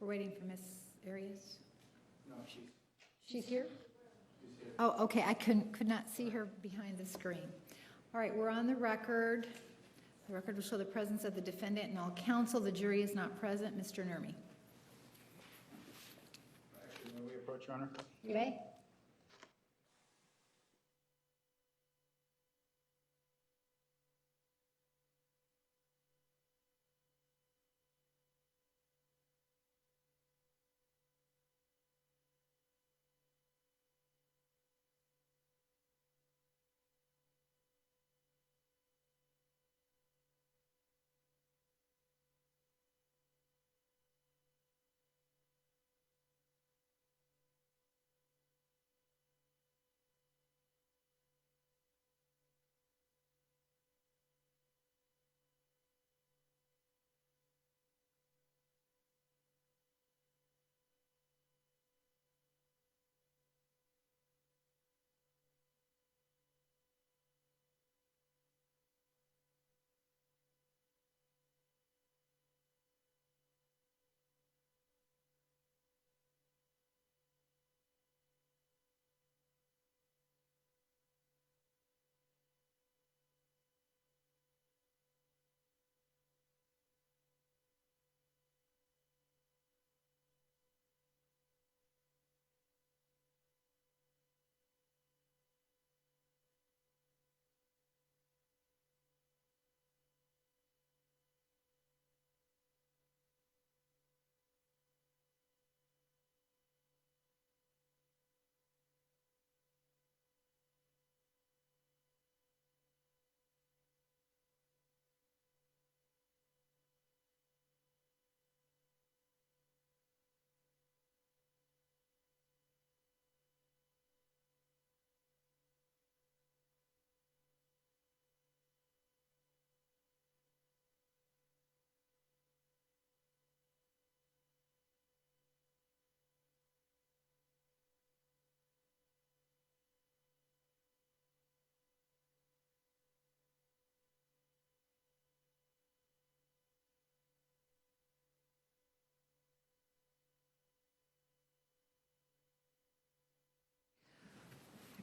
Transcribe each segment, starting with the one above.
waiting for Miss Arias. No, She's here? she's here. Oh, okay, I could not see her behind the screen. All right, we're on the record. The record will show the presence of the defendant and all counsel. The jury is not present. Mr. Nurmi. Actually, may we approach, Your Honor? You may.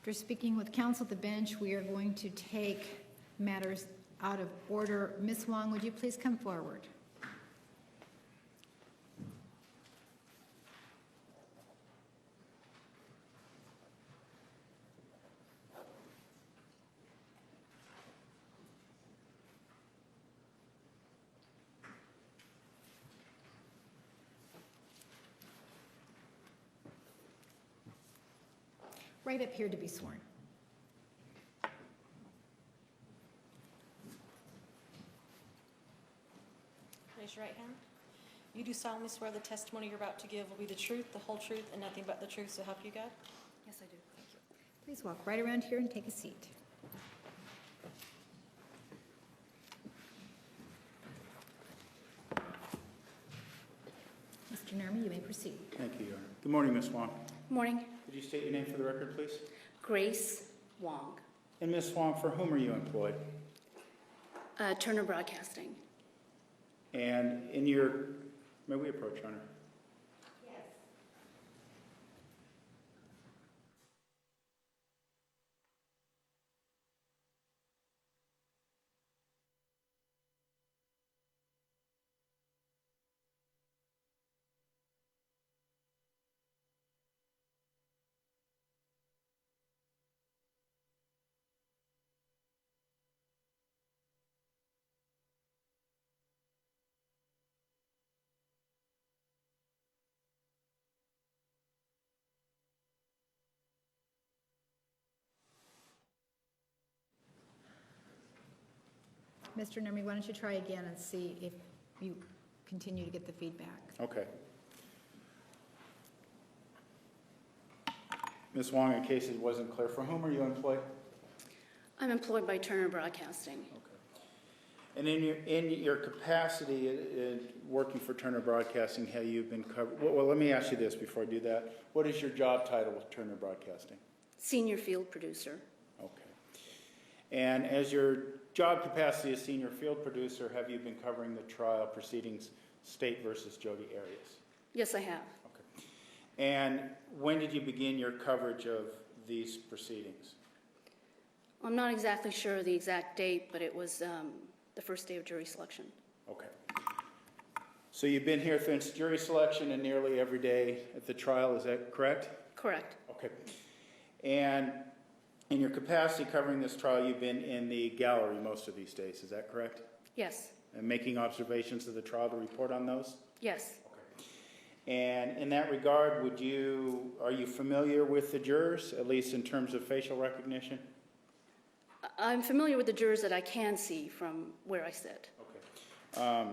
After speaking with counsel at the bench, we are going to take matters out of order. Ms. Wong, would you please come forward? Right up here to be sworn. Raise your right hand. You do solemnly swear the testimony you're about to give will be the truth, the whole truth, and nothing but the truth, so help you God? Yes, I do. Thank you. Please walk right around here and take a seat. Mr. Nurmi, you may proceed. Thank you, Your Honor. Good morning, Ms. Wong. Morning. Could you state your name for the record, please? Grace Wong, And Ms. Wong, for whom are you employed? Turner Broadcasting. And in your, may we approach, Your Honor? Mr. Nurmi, why don't you try again and see if you continue to get the feedback. Okay. Ms. Wong, in case it wasn't clear, for whom are you employed? I'm employed by Turner Broadcasting. Okay. And in your capacity in working for Turner Broadcasting, have you been covered? Well, let me ask you this before I do that. What is your job title with Turner Broadcasting? Senior Field Producer. Okay. And as your job capacity as senior field producer, have you been covering the trial proceedings, State versus Jodi Arias? Yes, I have. Okay. And when did you begin your coverage of these proceedings? I'm not exactly sure of the exact date, but it was the first day of jury selection. Okay. So you've been here since jury selection and nearly every day at the trial, is that correct? Correct. Okay. And in your capacity covering this trial, you've been in the gallery most of these days, is that correct? Yes. And making observations of the trial to report on those? Yes. And in that regard, are you familiar with the jurors, at least in terms of facial recognition? I'm familiar with the jurors that I can see from where I sit. Okay.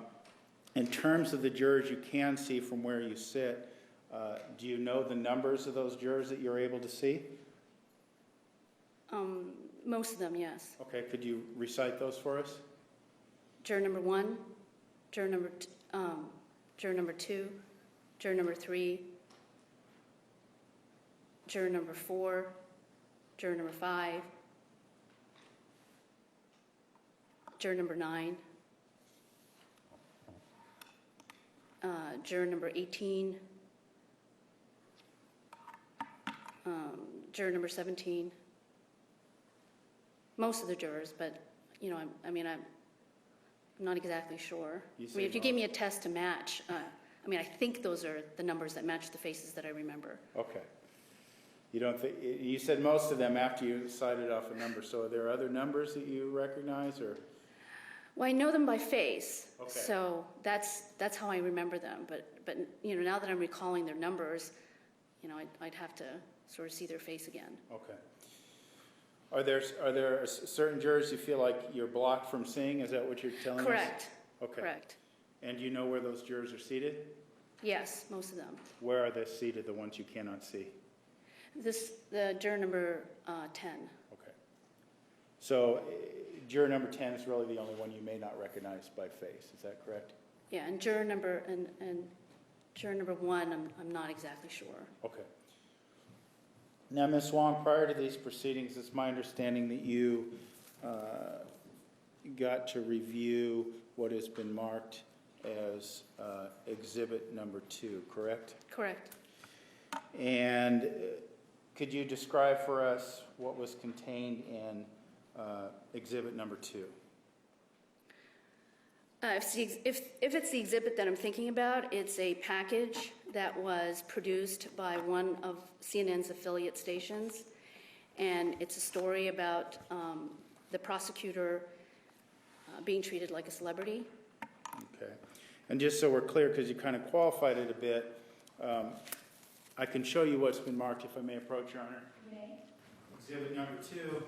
In terms of the jurors you can see from where you sit, do you know the numbers of those jurors that you're able to see? Most of them, yes. Okay, could you recite those for us? Juror number 1, juror number 2, juror number 3, juror number 4, juror number 5, juror number 9, juror number 18, juror number 17. Most of the jurors, but, you know, I'm not exactly sure. I mean, if you gave me a test to match, I think those are the numbers that match the faces that I remember. Okay. You don't think, you said most of them after you cited off a number, so are there other numbers that you recognize, or? Well, I know them by face, Okay. so that's how I remember them. But you know, now that I'm recalling their numbers, you know, I'd have to sort of see their face again. Okay. Are there certain jurors you feel like you're blocked from seeing? Is that what you're telling us? Correct. Okay. Correct. And do you know where those jurors are seated? Yes, most of them. Where are they seated, the ones you cannot see? The juror number 10. Okay. So juror number 10 is really the only one you may not recognize by face. Is that correct? Yeah, and juror number and juror number 1, I'm not exactly sure. Okay. Now, Ms. Wong, prior to these proceedings, it's my understanding that you got to review what has been marked as Exhibit Number 2, correct? Correct. And could you describe for us what was contained in Exhibit Number 2? If it's the exhibit that I'm thinking about, it's a package that was produced by one of CNN's affiliate stations, and it's a story about the prosecutor being treated like a celebrity. Okay. And just so we're clear, because you kind of qualified it a bit, I can show you what's been marked, if I may approach, Your Honor. You may. Exhibit Number 2.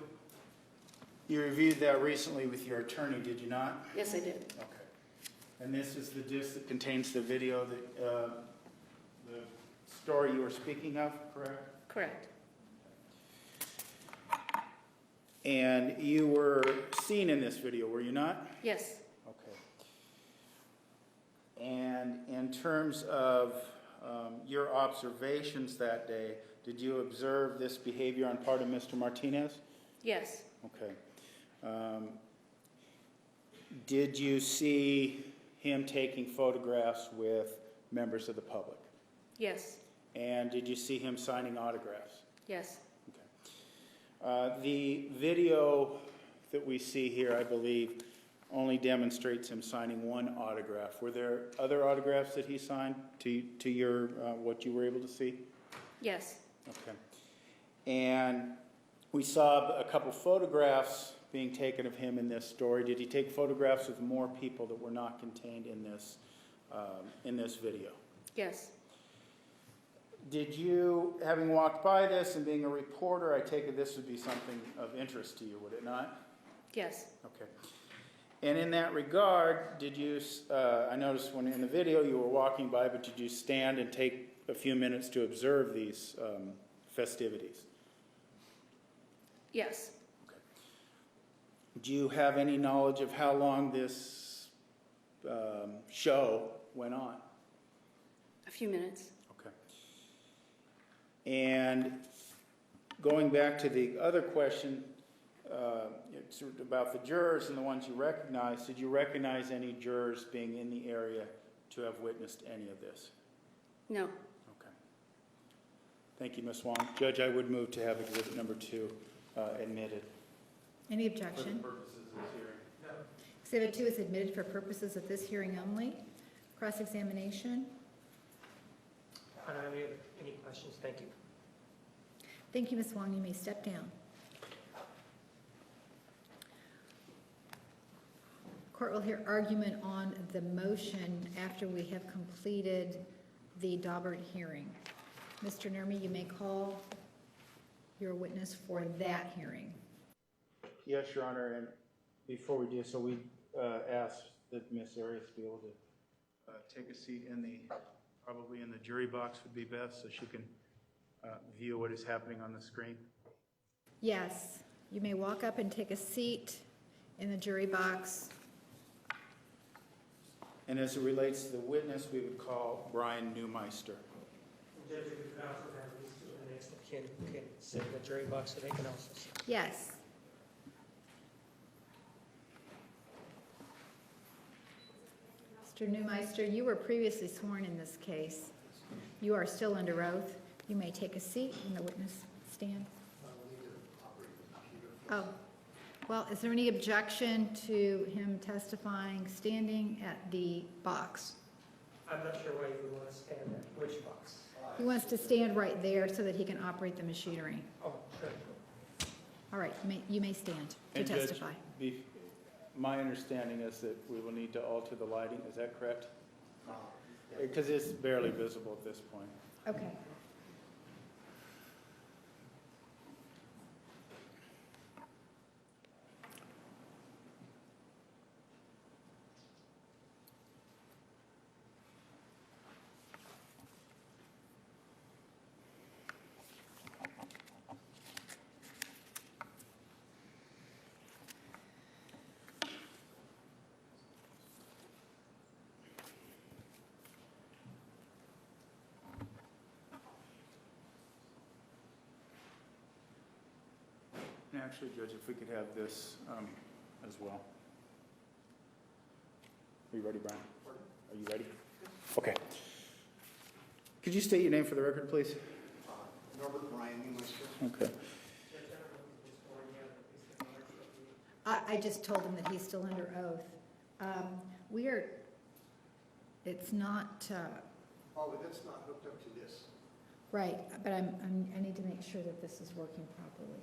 You reviewed that recently with your attorney, did you not? Yes, I did. Okay. And this is the disc that contains the video, that the story you were speaking of, correct? Correct. And you were seen in this video, were you not? Yes. Okay. And in terms of your observations that day, did you observe this behavior on part of Mr. Martinez? Yes. Okay. Did you see him taking photographs with members of the public? Yes. And did you see him signing autographs? Yes. Okay. The video that we see here, I believe, only demonstrates him signing one autograph. Were there other autographs that he signed to your what you were able to see? Yes. Okay. And we saw a couple photographs being taken of him in this story. Did he take photographs of more people that were not contained in this video? Yes. Did you, having walked by this and being a reporter, I take it this would be something of interest to you, would it not? Yes. Okay. And in that regard, did you, I noticed when in the video you were walking by, but did you stand and take a few minutes to observe these festivities? Yes. Do you have any knowledge of how long this show went on? A few minutes. Okay. And going back to the other question, it's about the jurors and the ones you recognized, did you recognize any jurors being in the area to have witnessed any of this? No. Okay. Thank you, Ms. Wong. Judge, I would move to have exhibit number 2 admitted. Any For the objection? purposes of this hearing. Exhibit 2 is admitted for purposes of this hearing only. Cross-examination. I don't have any questions, thank you. Thank you, Ms. Wong. You may step down. Court will hear argument on the motion after we have completed the Daubert hearing. Mr. Nermi, you may call your witness for that hearing. Yes, Your Honor, and before we do so, we ask that Ms. Arias be able to take a seat probably in the jury box would be best, so she can view what is happening on the screen. Yes, you may walk up and take a seat in the jury box. And as it relates to the witness, we would call Brian Neumeister. Judge, if you could also have these two inmates that can sit in the jury box so they can also see. Yes. Mr. Neumeister, you were previously sworn in this case. You are still under oath. You may take a seat in the witness stand. Oh, well, is there any objection to him testifying standing at the box? I'm not sure why you would want to stand at which box. He wants to stand right there so that he can operate the machinery. Oh, good. All right, you may stand to And Judge, testify. My understanding is that we will need to alter the lighting, is that correct? Because it's barely visible at this point. Okay. And actually, Judge, if we could have this as well. Are you ready, Brian? Are you ready? Okay. Could you state your name for the record, please? Norbert Brian Neumeister. Okay. I just told him that he's still under oath. It's not, Oh, but that's not hooked up to this. right, but I need to make sure that this is working properly.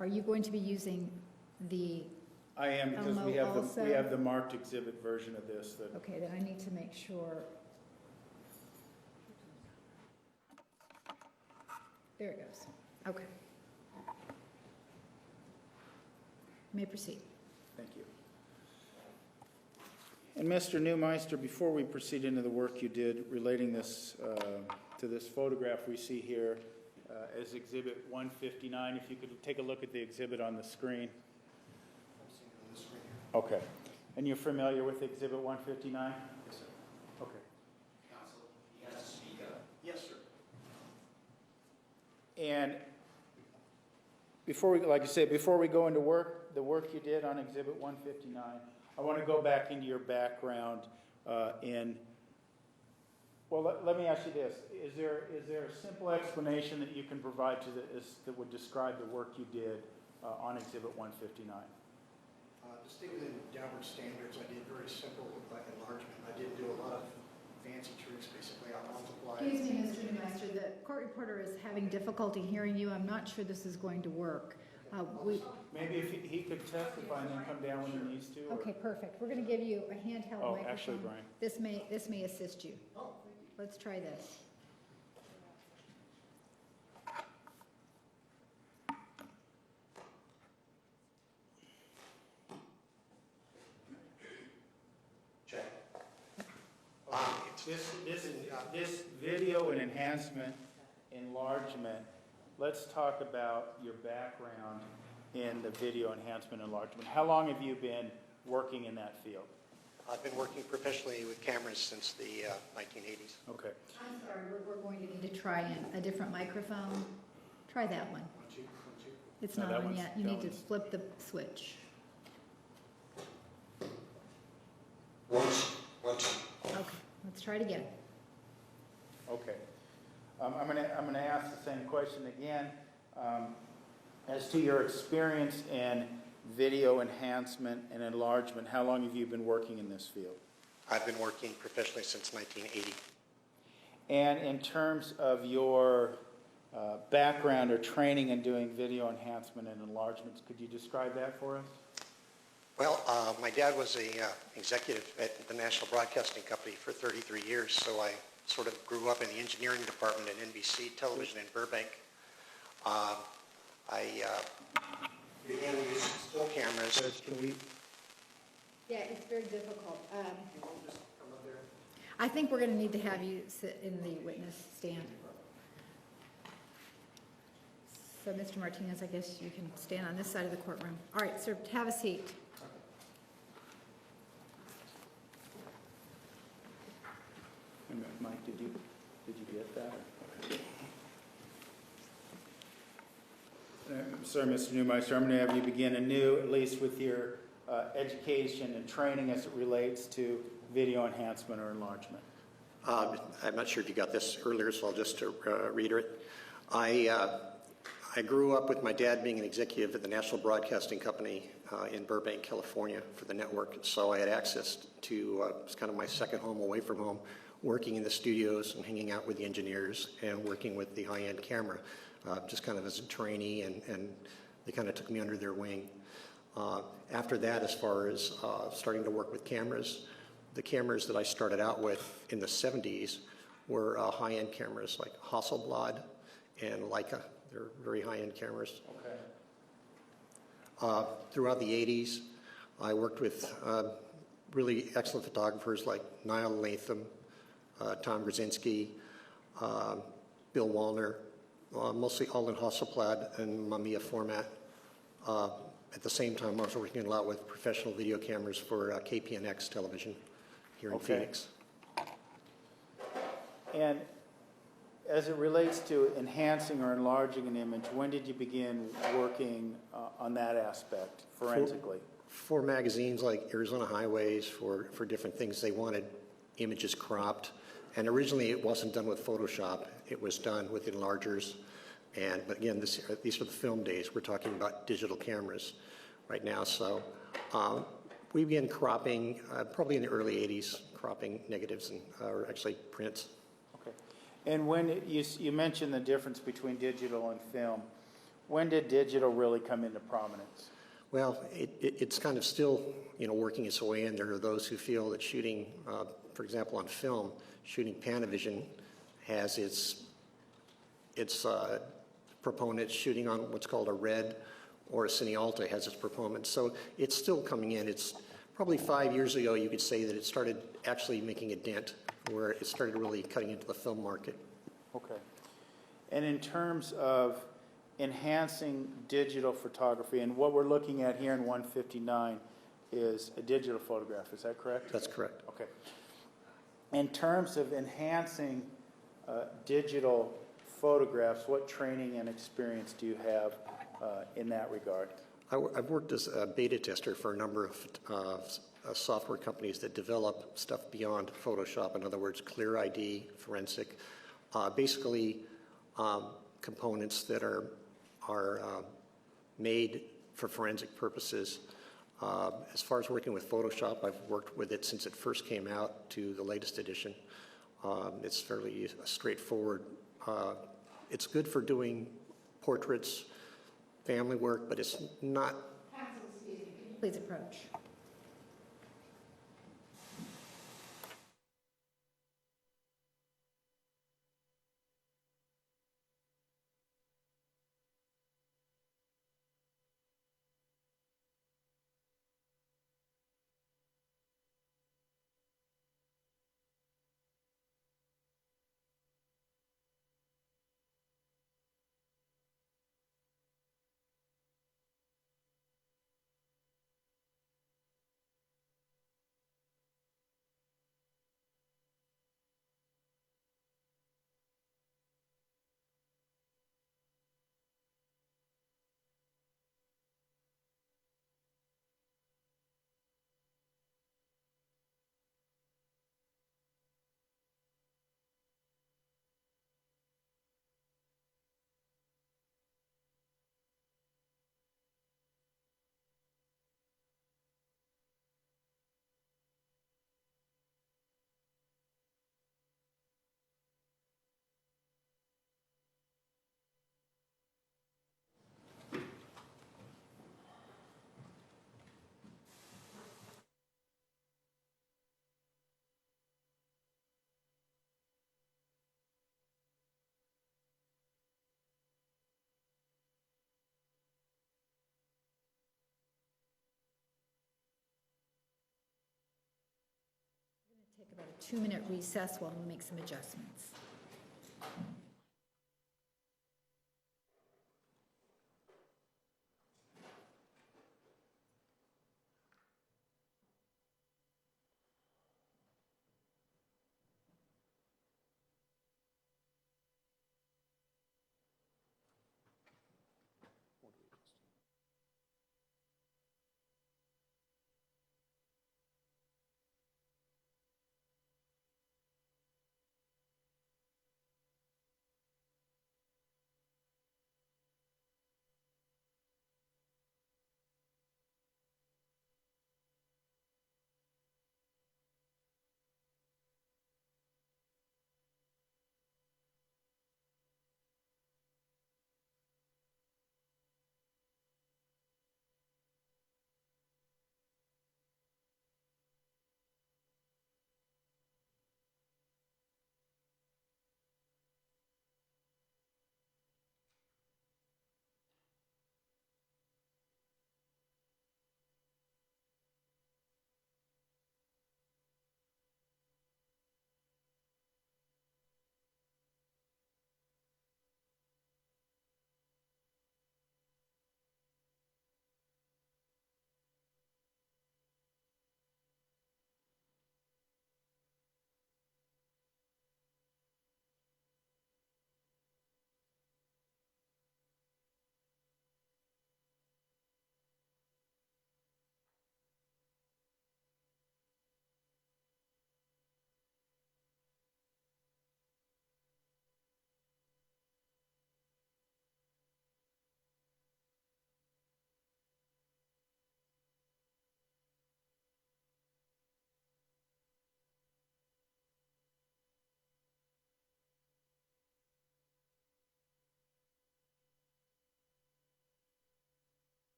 Are you going to be using the, I am, because Elmo we also? have the marked exhibit version of this that. okay, then I need to make sure. There it goes. Okay. You may proceed. Thank you. And Mr. Neumeister, before we proceed into the work you did relating this to this photograph we see here as Exhibit 159, if you could take a look at the exhibit on the screen. I'm seeing it on the screen here. Okay. And you're familiar with Exhibit 159? Yes, sir. Okay. Counsel, he has to speak up. Yes, sir. And before we, like I said, before we go into the work you did on Exhibit 159, I want to go back into your background well, let me ask you this. Is there a simple explanation that you can provide that would describe the work you did on Exhibit 159? To stay within Daubert standards, I did very simple enlargement. I didn't do a lot of fancy tricks. Basically, I multiplied. Excuse me, Mr. Neumeister, the court reporter is having difficulty hearing you. I'm not sure this is going to work. Maybe if he could testify and then come down when he needs to? Or? Okay, perfect. We're going to give you a handheld Oh, microphone. actually, Brian. This may assist you. Oh, Let's try this. check. This video and enhancement, enlargement, let's talk about your background in the video enhancement enlargement. How long have you been working in that field? I've been working professionally with cameras since the 1980s. Okay. I'm sorry, we're going to need to try a different microphone. Try that one. It's No, not that on one's- yet. You that need to one's- flip the switch. One, two. Okay, let's try it again. Okay. I'm gonna ask the same question again. As to your experience in video enhancement and enlargement, how long have you been working in this field? I've been working professionally since 1980. And in terms of your background or training in doing video enhancement and enlargements, could you describe that for us? Well, my dad was a executive at the National Broadcasting Company for 33 years, so I sort of grew up in the engineering department at NBC Television in Burbank. I began using still cameras. Can we? Yeah, it's very difficult. You want to just come up there? I think we're going to need to have you sit in the witness stand. So, Mr. Martinez, I guess you can stand on this side of the courtroom. All right, sir, have a seat. Mike, did you get that? Sir, Mr. Neumeister, I'm going to have you begin anew, at least with your education and training as it relates to video enhancement or enlargement. I'm not sure if you got this earlier, so I'll just reiterate. I grew up with my dad being an executive at the National Broadcasting Company in Burbank, California for the network. So I had access to, it's kind of my second home away from home, working in the studios and hanging out with the engineers and working with the high-end camera, just kind of as a trainee, and they kind of took me under their wing. After that, as far as starting to work with cameras, the cameras that I started out with in the 70s were high-end cameras like Hasselblad and Leica. They're very high-end cameras. Okay. Throughout the 80s, I worked with really excellent photographers like Niall Latham, Tom Grzinski, Bill Wallner, mostly all in Hasselblad and Mamiya format. At the same time, I was working a lot with professional video cameras for KPNX television here in Phoenix. And as it relates to enhancing or enlarging an image, when did you begin working on that aspect forensically? For magazines like Arizona Highways, for different things, they wanted images cropped. And originally it wasn't done with Photoshop. It was done with enlargers. But again, these are the film days. We're talking about digital cameras right now. So we began cropping probably in the early 80s, cropping negatives or actually prints. Okay. And when you mentioned the difference between digital and film, when did digital really come into prominence? Well, it's kind of still, working its way in. There are those who feel that shooting, for example, on film, shooting Panavision has its proponents. Shooting on what's called a red or a Cinealta has its proponents. So it's still coming in. It's probably 5 years ago you could say that it started actually making a dent, where it started really cutting into the film market. Okay. And in terms of enhancing digital photography, and what we're looking at here in 159 is a digital photograph, is that correct? That's correct. Okay. In terms of enhancing digital photographs, what training and experience do you have in that regard? I've worked as a beta tester for a number of software companies that develop stuff beyond Photoshop. In other words, Clear ID, forensic, basically components that are made for forensic purposes. As far as working with Photoshop, I've worked with it since it first came out to the latest edition. It's fairly straightforward. It's good for doing portraits, family work, but it's not. Please approach. We've got a 2-minute recess while we make some adjustments.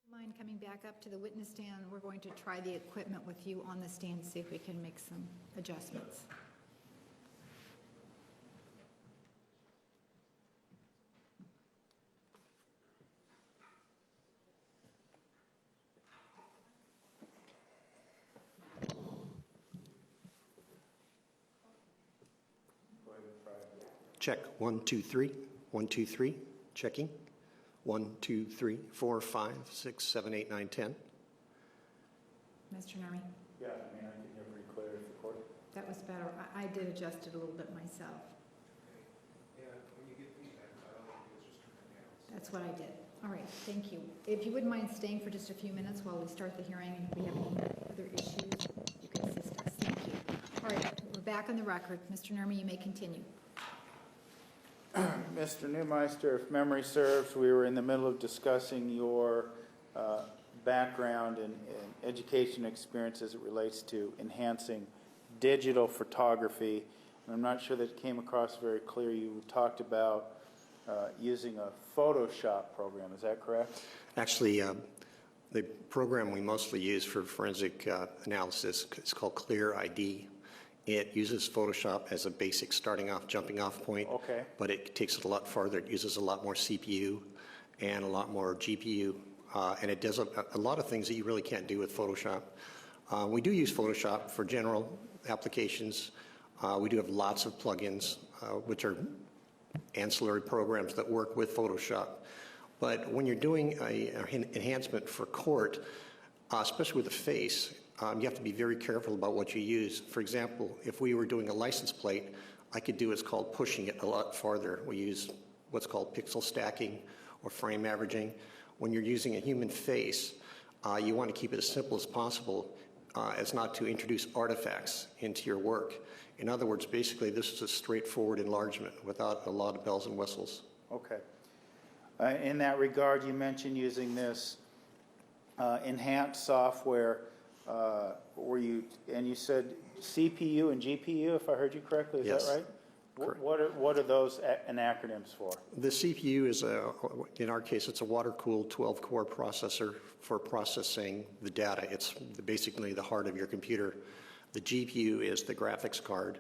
Mind coming back up to the witness stand? We're going to try the equipment with you on the stand, see if we can make some adjustments. Check, 1, 2, 3, 1, 2, 3, checking. 1, 2, 3, 4, 5, 6, 7, 8, 9, 10. Mr. Nermy? Yeah, I mean, I can hear pretty clear if the court. That was better. I did adjust it a little bit myself. That's what I did. All right, thank you. If you wouldn't mind staying for just a few minutes while we start the hearing, and if we have any other issues, you can assist us. Thank you. All right, we're back on the record. Mr. Nermy, you may continue. Mr. Newmeister, if memory serves, we were in the middle of discussing your background and education experience as it relates to enhancing digital photography. And I'm not sure that it came across very clear. You talked about using a Photoshop program. Is that correct? Actually, the program we mostly use for forensic analysis is called Clear ID. It uses Photoshop as a basic jumping off point. Okay. But it takes it a lot farther. It uses a lot more CPU and a lot more GPU. And it does a lot of things that you really can't do with Photoshop. We do use Photoshop for general applications. We do have lots of plugins, which are ancillary programs that work with Photoshop. But when you're doing an enhancement for court, especially with a face, you have to be very careful about what you use. For example, if we were doing a license plate, I could do what's called pushing it a lot farther. We use what's called pixel stacking or frame averaging. When you're using a human face, you want to keep it as simple as possible as not to introduce artifacts into your work. In other words, basically, this is a straightforward enlargement without a lot of bells and whistles. Okay. In that regard, you mentioned using this enhanced software and you said CPU and GPU, if I heard you correctly, is Yes. that right? Correct. What are those acronyms for? The CPU is, in our case, it's a water-cooled 12-core processor for processing the data. It's basically the heart of your computer. The GPU is the graphics card,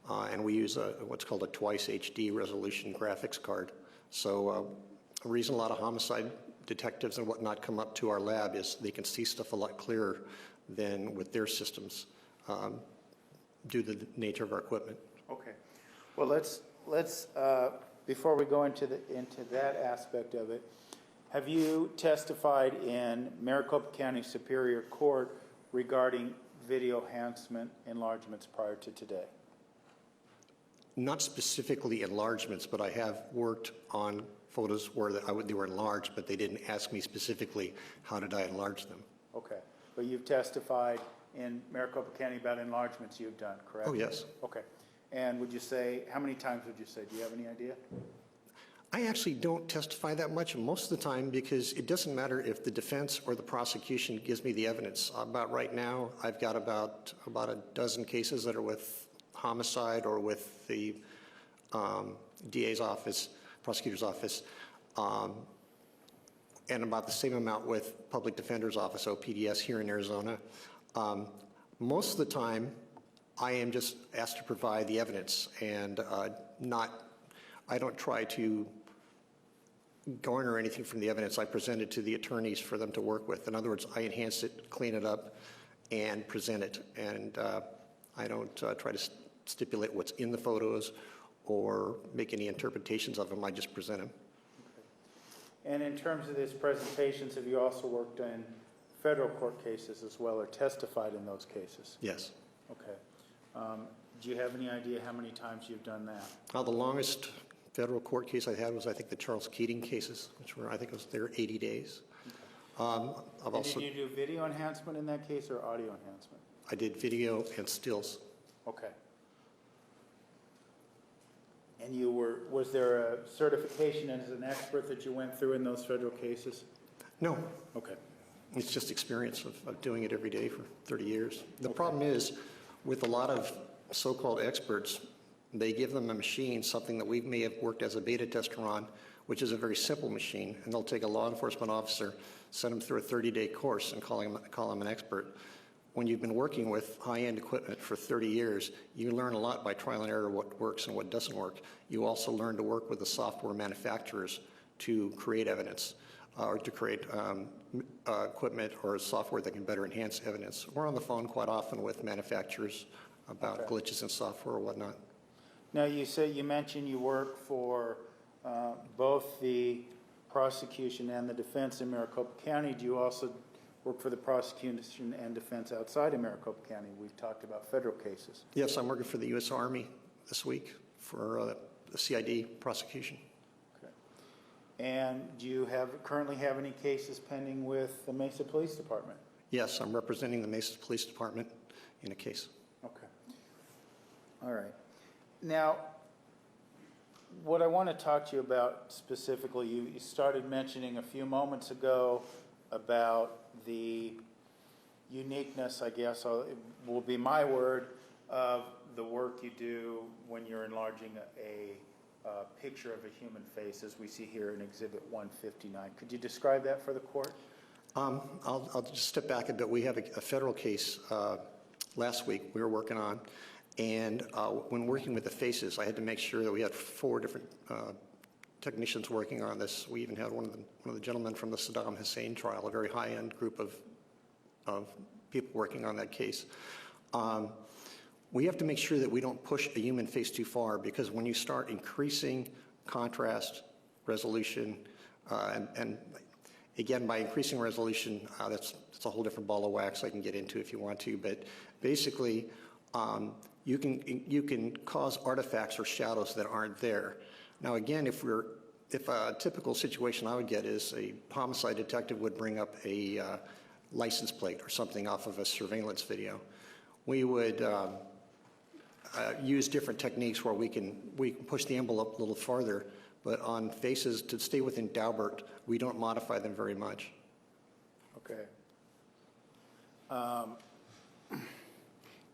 and we use what's called a twice HD resolution graphics card. So the reason a lot of homicide detectives and whatnot come up to our lab is they can see stuff a lot clearer than with their systems due to the nature of our equipment. Okay. Well, let's before we go into that aspect of it, have you testified in Maricopa County Superior Court regarding video enhancement enlargements prior to today? Not specifically enlargements, but I have worked on photos where they were enlarged, but they didn't ask me specifically how did I enlarge them. Okay. But you've testified in Maricopa County about enlargements you've done, correct? Oh, yes. Okay. And would you say, how many times would you say? Do you have any idea? I actually don't testify that much most of the time because it doesn't matter if the defense or the prosecution gives me the evidence. About right now, I've got about a dozen cases that are with homicide or with the DA's office, prosecutor's office, and about the same amount with public defender's office, OPDS, here in Arizona. Most of the time, I am just asked to provide the evidence and I don't try to garner anything from the evidence. I present it to the attorneys for them to work with. In other words, I enhance it, clean it up, and present it. And I don't try to stipulate what's in the photos or make any interpretations of them. I just present them. Okay. And in terms of these presentations, have you also worked in federal court cases as well or testified in those cases? Yes. Okay. Do you have any idea how many times you've done that? The longest federal court case I had was, I think, the Charles Keating cases, which were, I think, they were 80 days. And did you do video enhancement in that case or audio enhancement? I did video and stills. Okay. And was there a certification as an expert that you went through in those federal cases? No. Okay. It's just experience of doing it every day for 30 years. The problem is, with a lot of so-called experts, they give them a machine, something that we may have worked as a beta tester on, which is a very simple machine, and they'll take a law enforcement officer, send them through a 30-day course, and call him an expert. When you've been working with high-end equipment for 30 years, you learn a lot by trial and error what works and what doesn't work. You also learn to work with the software manufacturers to create evidence or to create equipment or software that can better enhance evidence. We're on the phone quite often with manufacturers about glitches in software or whatnot. Now, you mentioned you work for both the prosecution and the defense in Maricopa County. Do you also work for the prosecution and defense outside of Maricopa County? We've talked about federal cases. Yes, I'm working for the U.S. Army this week for the CID prosecution. Okay. And do you currently have any cases pending with the Mesa Police Department? Yes, I'm representing the Mesa Police Department in a case. Okay. All right. Now, what I want to talk to you about specifically, you started mentioning a few moments ago about the uniqueness, I guess, it will be my word, of the work you do when you're enlarging a picture of a human face, as we see here in Exhibit 159. Could you describe that for the court? I'll just step back a bit. We have a federal case last week we were working on, and when working with the faces, I had to make sure that we had 4 different technicians working on this. We even had one of the gentlemen from the Saddam Hussein trial, a very high-end group of people working on that case. We have to make sure that we don't push a human face too far, because when you start increasing contrast, resolution, and again, by increasing resolution, that's a whole different ball of wax I can get into if you want to, but basically, you can cause artifacts or shadows that aren't there. Now again, if a typical situation I would get is a homicide detective would bring up a license plate or something off of a surveillance video, we would use different techniques where we can push the envelope a little farther, but on faces, to stay within Daubert, we don't modify them very much. Okay.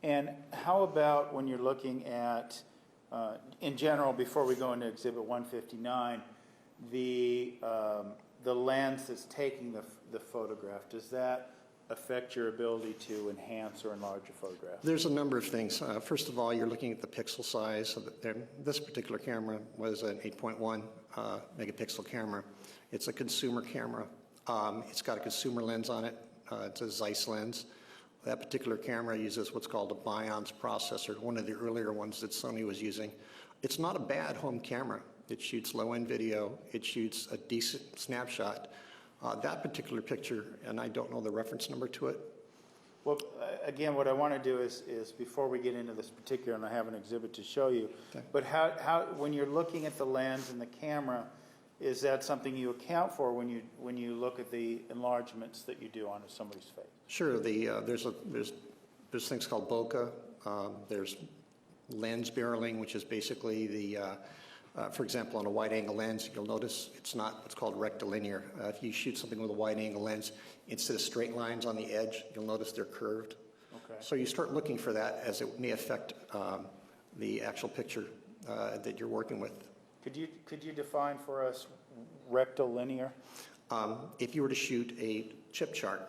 And how about when you're looking at, in general, before we go into Exhibit 159, the lens that's taking the photograph, does that affect your ability to enhance or enlarge a photograph? There's a number of things. First of all, you're looking at the pixel size. So this particular camera was an 8.1 megapixel camera. It's a consumer camera. It's got a consumer lens on it. It's a Zeiss lens. That particular camera uses what's called a Bions processor, one of the earlier ones that Sony was using. It's not a bad home camera. It shoots low-end video. It shoots a decent snapshot. That particular picture, and I don't know the reference number to it. Well, again, what I want to do is before we get into this particular, and I have an exhibit to show you, Okay. but how when you're looking at the lens and the camera, is that something you account for when you look at the enlargements that you do onto somebody's face? Sure. There's things called bokeh. There's lens barreling, which is basically for example, on a wide-angle lens, you'll notice it's not what's called rectilinear. If you shoot something with a wide-angle lens, instead of straight lines on the edge, you'll notice they're curved. Okay. So you start looking for that, as it may affect the actual picture that you're working with. Could you define for us rectilinear? If you were to shoot a chip chart,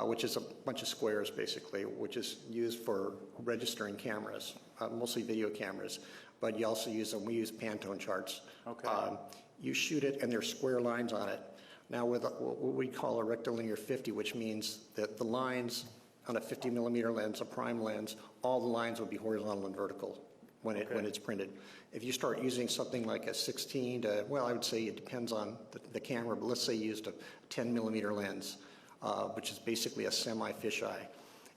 which is a bunch of squares basically, which is used for registering cameras, mostly video cameras, but you also use them. We use Pantone charts. Okay. You shoot it, and there's square lines on it. Now, with what we call a rectilinear 50, which means that the lines on a 50 millimeter lens, a prime lens, all the lines will be horizontal and vertical when it's printed. If you start using something like a 16 to, well, I would say it depends on the camera, but let's say you used a 10 millimeter lens, which is basically a semi-fisheye,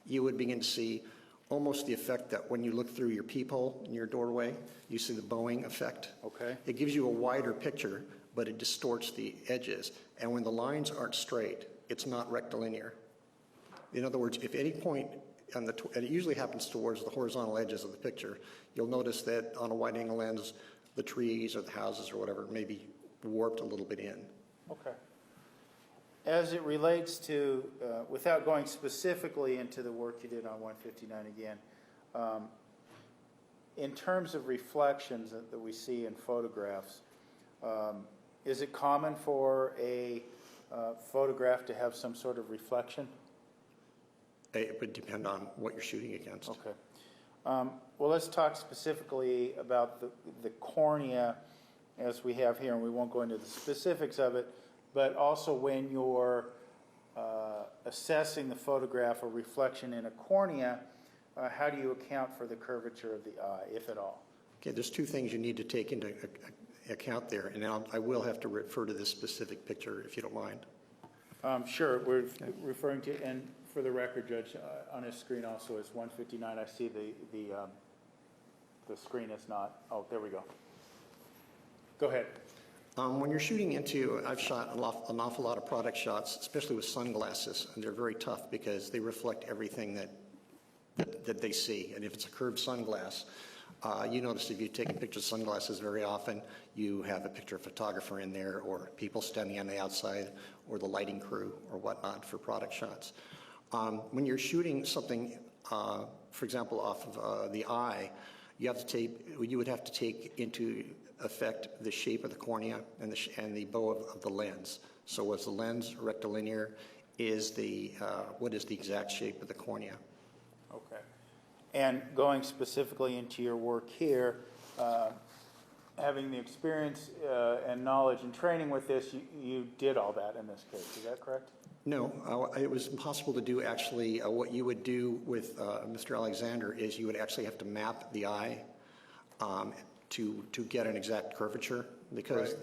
you would begin to see almost the effect that when you look through your peephole in your doorway, you see the bowing effect. Okay. It gives you a wider picture, but it distorts the edges. And when the lines aren't straight, it's not rectilinear. In other words, if any point, and it usually happens towards the horizontal edges of the picture, you'll notice that on a wide-angle lens, the trees or the houses or whatever may be warped a little bit in. Okay. As it relates to, without going specifically into the work you did on 159 again, in terms of reflections that we see in photographs, is it common for a photograph to have some sort of reflection? It would depend on what you're shooting against. Okay. Well, let's talk specifically about the cornea as we have here, and we won't go into the specifics of it, but also when you're assessing the photograph or reflection in a cornea, how do you account for the curvature of the eye, if at all? Okay, there's two things you need to take account there, and I will have to refer to this specific picture if you don't mind. Sure, we're referring to, and for the record, Judge, on his screen also is 159. I see the screen is not, oh, there we go. Go ahead. When you're shooting into, I've shot an awful lot of product shots, especially with sunglasses, and they're very tough because they reflect everything that they see. And if it's a curved sunglass, you notice if you've taken pictures of sunglasses very often, you have a picture of a photographer in there or people standing on the outside or the lighting crew or whatnot for product shots. When you're shooting something, for example, off of the eye, you would have to take into effect the shape of the cornea and the bow of the lens. So was the lens rectilinear? What is the exact shape of the cornea? Okay. And going specifically into your work here, having the experience and knowledge and training with this, you did all that in this case. Is that correct? No, it was impossible to do actually. What you would do with Mr. Alexander is you would actually have to map the eye to get an exact curvature, because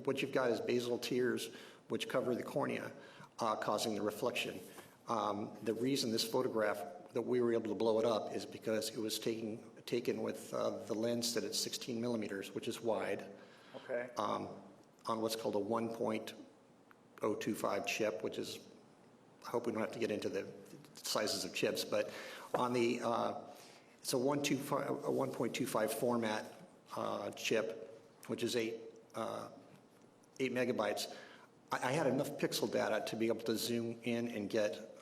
what you've got is basal tears which cover the cornea, causing the reflection. The reason this photograph that we were able to blow it up is because it was taken with the lens set at 16 millimeters, which is wide, Okay. on what's called a 1.025 chip, which is, I hope we don't have to get into the sizes of chips, but on the, it's a 1.25 format chip, which is 8 megabytes. I had enough pixel data to be able to zoom in and get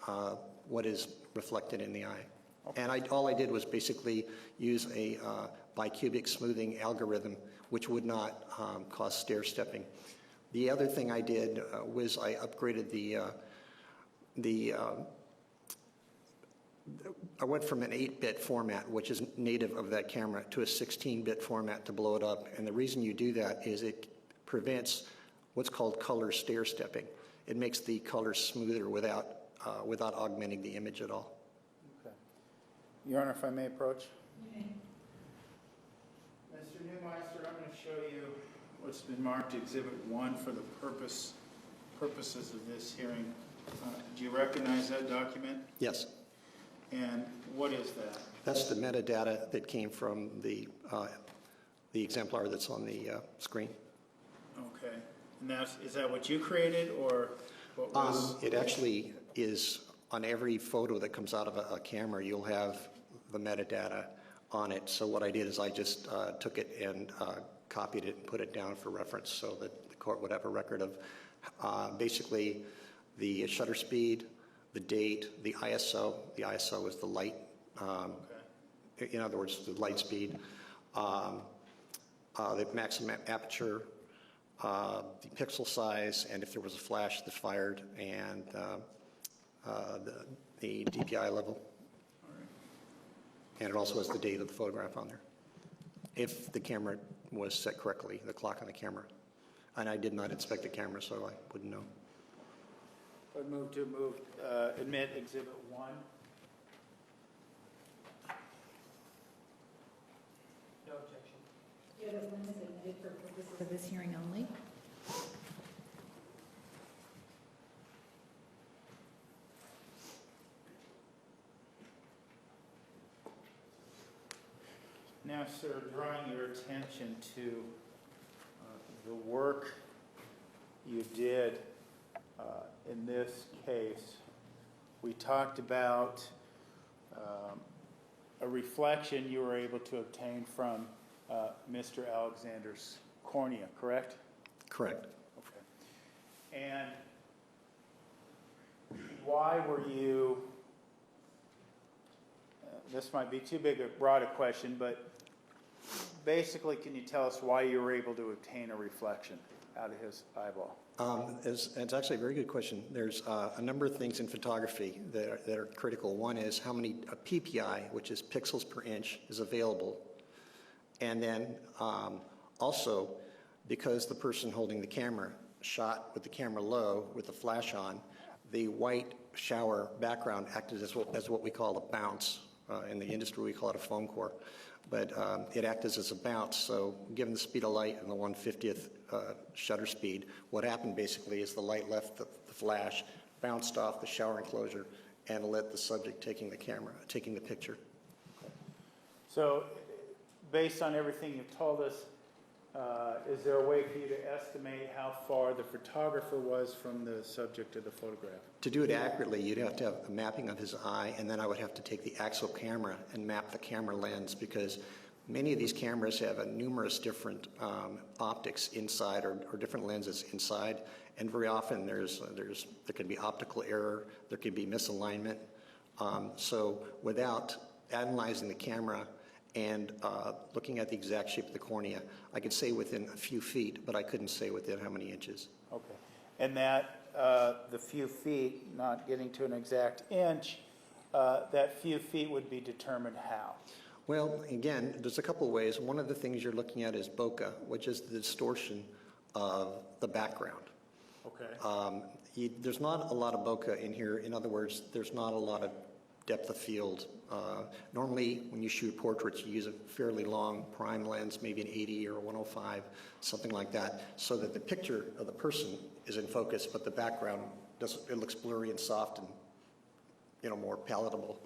what is reflected in the eye. Okay. And all I did was basically use a bicubic smoothing algorithm, which would not cause stair stepping. The other thing I did was I upgraded I went from an 8-bit format, which is native of that camera, to a 16-bit format to blow it up. And the reason you do that is it prevents what's called color stair stepping. It makes the colors smoother without augmenting the image at all. Okay. Your Honor, if I may approach? Mr. Neumeister, I'm going to show you what's been marked Exhibit 1 for the purposes of this hearing. Do you recognize that document? Yes. And what is that? That's the metadata that came from the exemplar that's on the screen. Okay. And is that what you created, or what was? It actually is on every photo that comes out of a camera. You'll have the metadata on it. So what I did is I just took it and copied it and put it down for reference so that the court would have a record of basically the shutter speed, the date, the ISO. The ISO is the light, in other words, the light speed, the maximum aperture, the pixel size, and if there was a flash that fired, and the DPI level. And it also has the date of the photograph on there, if the camera was set correctly, the clock on the camera. And I did not inspect the camera, so I wouldn't know. I would move to admit Exhibit 1. No objection. Exhibit 1 is admitted for purposes of this hearing only. Now, sir, drawing your attention to the work you did in this case, we talked about a reflection you were able to obtain from Mr. Alexander's cornea, correct? Correct. Okay. And why were you, this might be too broad a question, but basically, can you tell us why you were able to obtain a reflection out of his eyeball? It's actually a very good question. There's a number of things in photography that are critical. One is how many PPI, which is pixels per inch, is available. And then also, because the person holding the camera shot with the camera low with the flash on, the white shower background acted as what we call a bounce In the industry, we call it a foam core. But it acted as a bounce, so given the speed of light and the 1/50th shutter speed, what happened basically is the light left the flash, bounced off the shower enclosure, and lit the subject taking the picture. So, based on everything you've told us, is there a way for you to estimate how far the photographer was from the subject of the photograph? To do it accurately, you'd have to have a mapping of his eye, and then I would have to take the axial camera and map the camera lens, because many of these cameras have numerous different optics inside or different lenses inside, and very often there can be optical error, there could be misalignment. So without analyzing the camera and looking at the exact shape of the cornea, I could say within a few feet, but I couldn't say within how many inches. Okay. And that, the few feet, not getting to an exact inch, that few feet would be determined how? Well, again, there's a couple of ways. One of the things you're looking at is bokeh, which is the distortion of the background. Okay. There's not a lot of bokeh in here. In other words, there's not a lot of depth of field. Normally, when you shoot portraits, you use a fairly long prime lens, maybe an 80 or a 105, something like that, so that the picture of the person is in focus, but the background it looks blurry and soft and more palatable.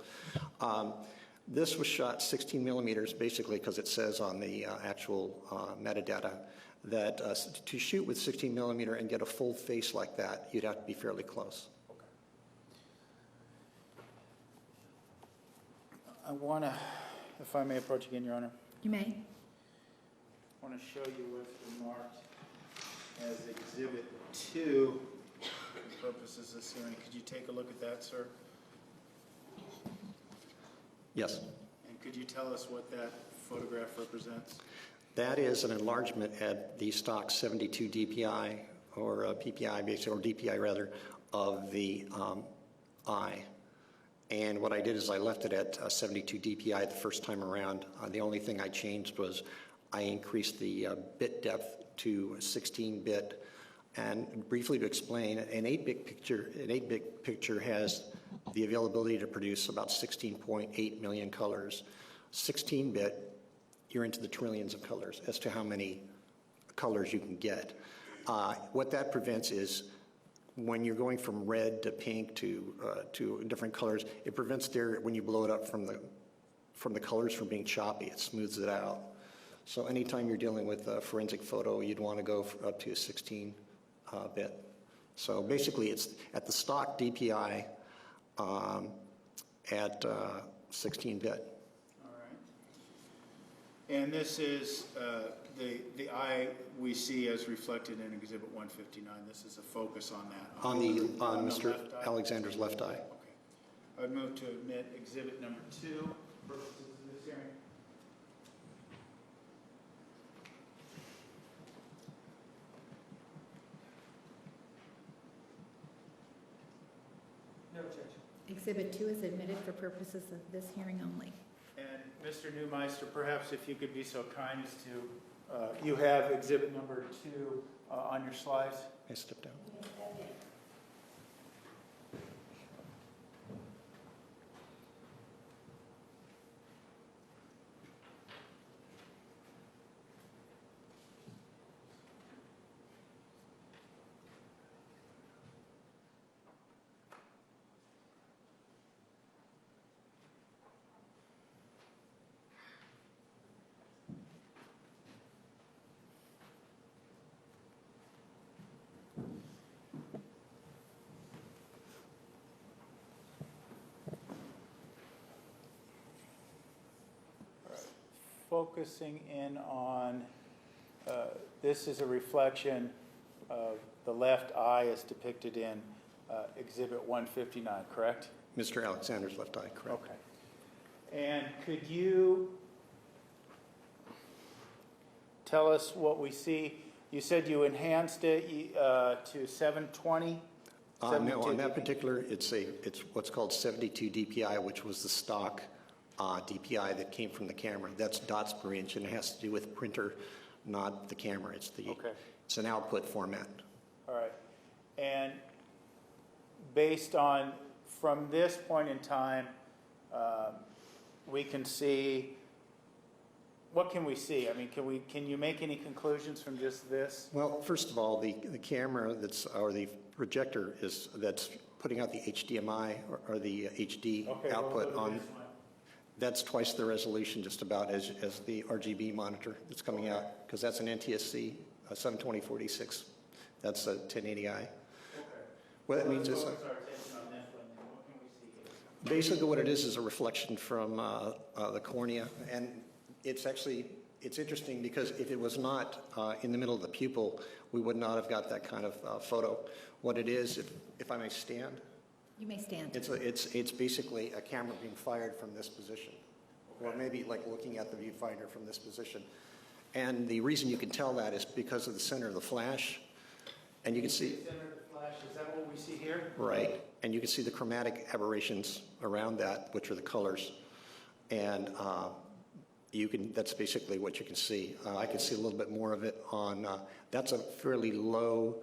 This was shot 16 millimeters, basically, because it says on the actual metadata that to shoot with 16 millimeter and get a full face like that, you'd have to be fairly close. I want to, if I may approach again, Your Honor. You may. I want to show you what's been marked as Exhibit 2 for purposes of this hearing. Could you take a look at that, sir? Yes. And could you tell us what that photograph represents? That is an enlargement at the stock 72 DPI, or PPI, basically, or DPI rather, of the eye. And what I did is I left it at 72 DPI the first time around. The only thing I changed was I increased the bit depth to 16-bit. And briefly to explain, an 8-bit picture has the availability to produce about 16.8 million colors. 16-bit, you're into the trillions of colors as to how many colors you can get. What that prevents is when you're going from red to pink to different colors, it prevents when you blow it up from the colors from being choppy. It smooths it out. So anytime you're dealing with a forensic photo, you'd want to go up to a 16-bit. So basically, it's at the stock DPI at 16-bit. All right. And this is the eye we see as reflected in Exhibit 159. This is a focus on that. On Mr. left eye? Alexander's left eye. Okay. I'd move to admit Exhibit number 2 for purposes of this hearing. No objection. Exhibit 2 is admitted for purposes of this hearing only. And Mr. Neumeister, perhaps if you could be so kind as to, you have Exhibit number 2 on your slides. I step down. Focusing in on, this is a reflection of the left eye as depicted in Exhibit 159, correct? Mr. Alexander's left eye, correct. Okay. And could you tell us what we see? You said you enhanced it to 720? No, on that particular, it's what's called 72 DPI, which was the stock DPI that came from the camera. That's dots per inch, and it has to do with printer, not the camera. It's an output format. All right. And based on, from this point in time, we can see, what can we see? I mean, can you make any conclusions from just this? Well, first of all, the camera or the projector that's putting out the HDMI or the HD Okay, well, output look at on, this one. that's twice the resolution just about as the RGB monitor that's coming out, because that's an NTSC 720/46. That's a 1080i. Okay. What that means is, Let's focus our attention on this one, then. What can we see here? basically what it is a reflection from the cornea, and it's interesting because if it was not in the middle of the pupil, we would not have got that kind of photo. What it is, if I may stand, You may stand. it's basically a camera being fired from this position, or maybe like looking at the viewfinder from this position. And the reason you can tell that is because of the center of the flash, and you can see, The center of the flash, is that what we see here? right, and you can see the chromatic aberrations around that, which are the colors. And that's basically what you can see. I can see a little bit more of it on, that's a fairly low,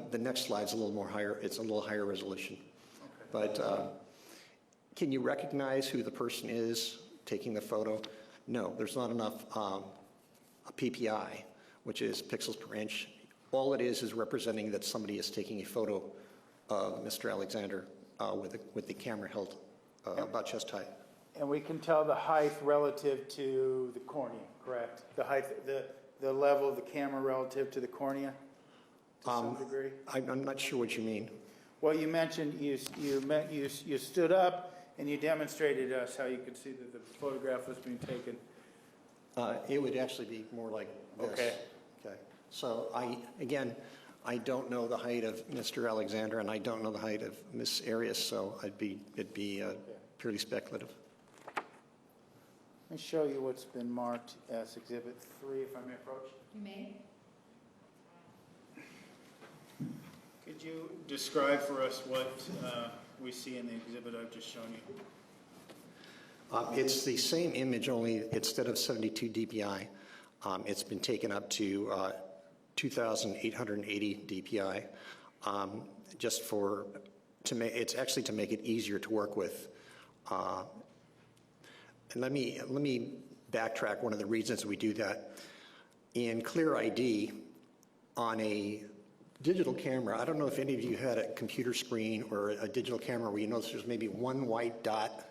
the next slide's a little more higher, it's a little higher resolution. Okay. But can you recognize who the person is taking the photo? No, there's not enough PPI, which is pixels per inch. All it is representing that somebody is taking a photo of Mr. Alexander with the camera held about chest height. And we can tell the height relative to the cornea, correct? The height, the level of the camera relative to the cornea, to some degree? I'm not sure what you mean. Well, you mentioned you stood up and you demonstrated to us how you could see that the photograph was being taken. It would actually be more like this. Okay. Okay. So I don't know the height of Mr. Alexander, and I don't know the height of Miss Arias, so it'd be purely speculative. Let me show you what's been marked as Exhibit 3, if I may approach. You may. Could you describe for us what we see in the exhibit I've just shown you? It's the same image, only instead of 72 dpi, it's been taken up to 2,880 dpi, it's actually to make it easier to work with. And let me backtrack one of the reasons we do that. In Clear ID, on a digital camera, I don't know if any of you had a computer screen or a digital camera where you notice there's maybe one white dot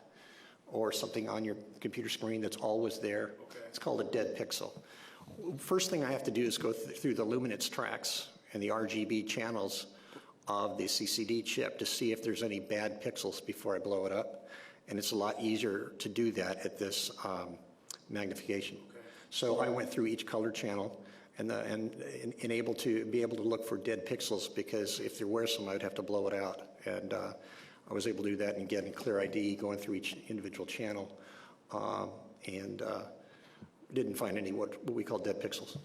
or something on your computer screen that's always there. Okay. It's called a dead pixel. First thing I have to do is go through the luminance tracks and the RGB channels of the CCD chip to see if there's any bad pixels before I blow it up. And it's a lot easier to do that at this magnification. Okay. So I went through each color channel and able to look for dead pixels, because if there were some, I would have to blow it out. And I was able to do that and get in Clear ID, going through each individual channel, and didn't find any what we call dead pixels.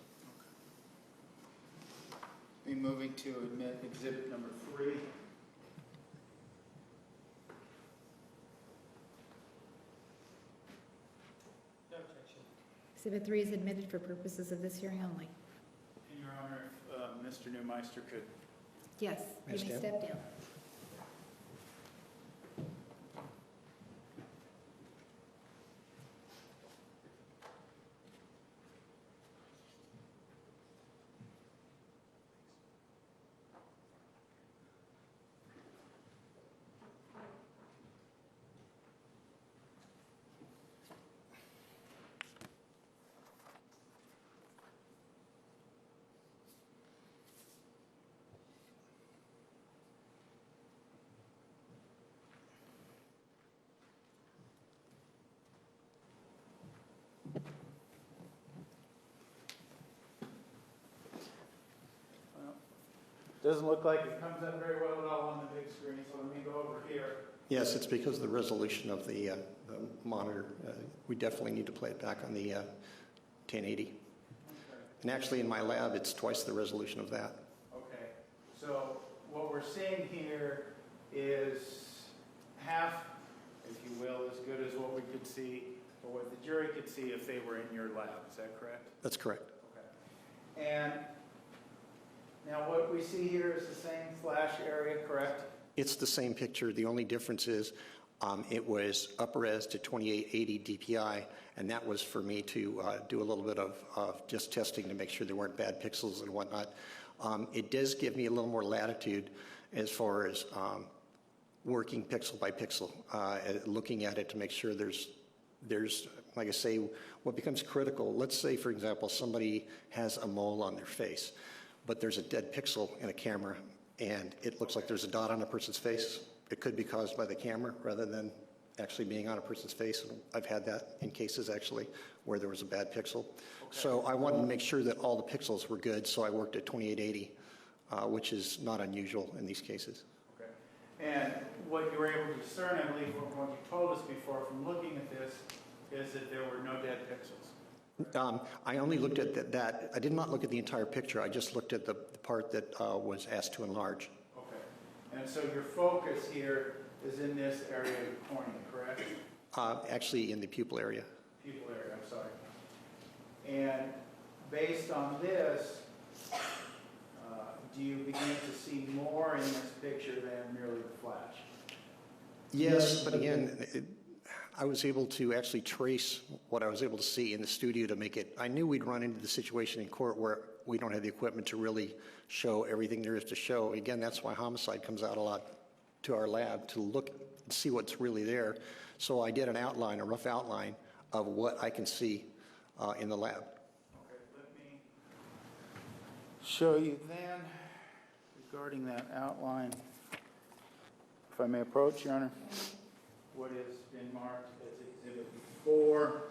Be moving to exhibit number 3. No objection. Exhibit 3 is admitted for purposes of this hearing only. And Your Honor, if Mr. Neumeister could. Yes, you may Stand. step down. Doesn't look like it comes up very well at all on the big screen, so let me go over here. Yes, it's because of the resolution of the monitor. We definitely need to play it back on the 1080. Okay. And actually, in my lab, it's twice the resolution of that. Okay, so what we're seeing here is half, if you will, as good as what we could see, or what the jury could see if they were in your lab. Is that correct? That's correct. Okay. And now what we see here is the same flash area, correct? It's the same picture. The only difference is It was up res to 2880 DPI, and that was for me to do a little bit of just testing to make sure there weren't bad pixels and whatnot. It does give me a little more latitude as far as working pixel by pixel, looking at it to make sure there's, like I say, what becomes critical. Let's say, for example, somebody has a mole on their face, but there's a dead pixel in a camera, and it looks like there's a dot on a person's face. It could be caused by the camera rather than actually being on a person's face. And I've had that in cases, actually, where there was a bad pixel. Okay. So I wanted to make sure that all the pixels were good, so I worked at 2880, which is not unusual in these cases. Okay. And what you were able to discern, I believe, from what you told us before from looking at this, is that there were no dead pixels. I only looked at that. I did not look at the entire picture. I just looked at the part that was asked to enlarge. Okay. And so your focus here is in this area of the cornea, correct? Actually, in the pupil area. Pupil area, I'm sorry. And based on this, do you begin to see more in this picture than merely the flash? Yes, but again, I was able to actually trace what I was able to see in the studio to make it. I knew we'd run into the situation in court where we don't have the equipment to really show everything there is to show. Again, that's why homicide comes out a lot to our lab, to look and see what's really there. So I did an outline, a rough outline of what I can see in the lab. Okay, let me show you then regarding that outline. If I may approach, Your Honor. What has been marked as Exhibit 4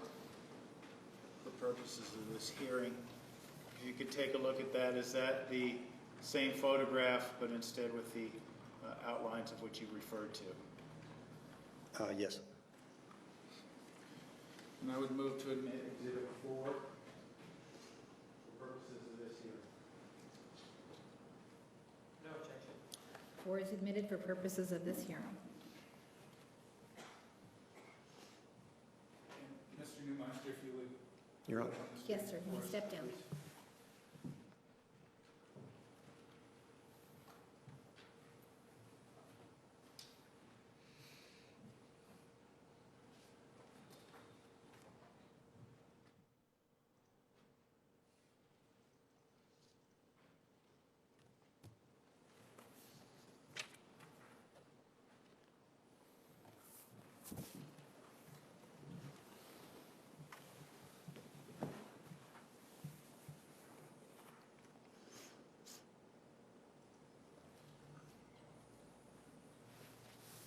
for purposes of this hearing. If you could take a look at that, is that the same photograph, but instead with the outlines of what you referred to? Yes. And I would move to admit Exhibit 4 for purposes of this hearing. No objection. 4 is admitted for purposes of this hearing. Mr. Newmeister, if you would. You're on. Yes, sir. You may step down.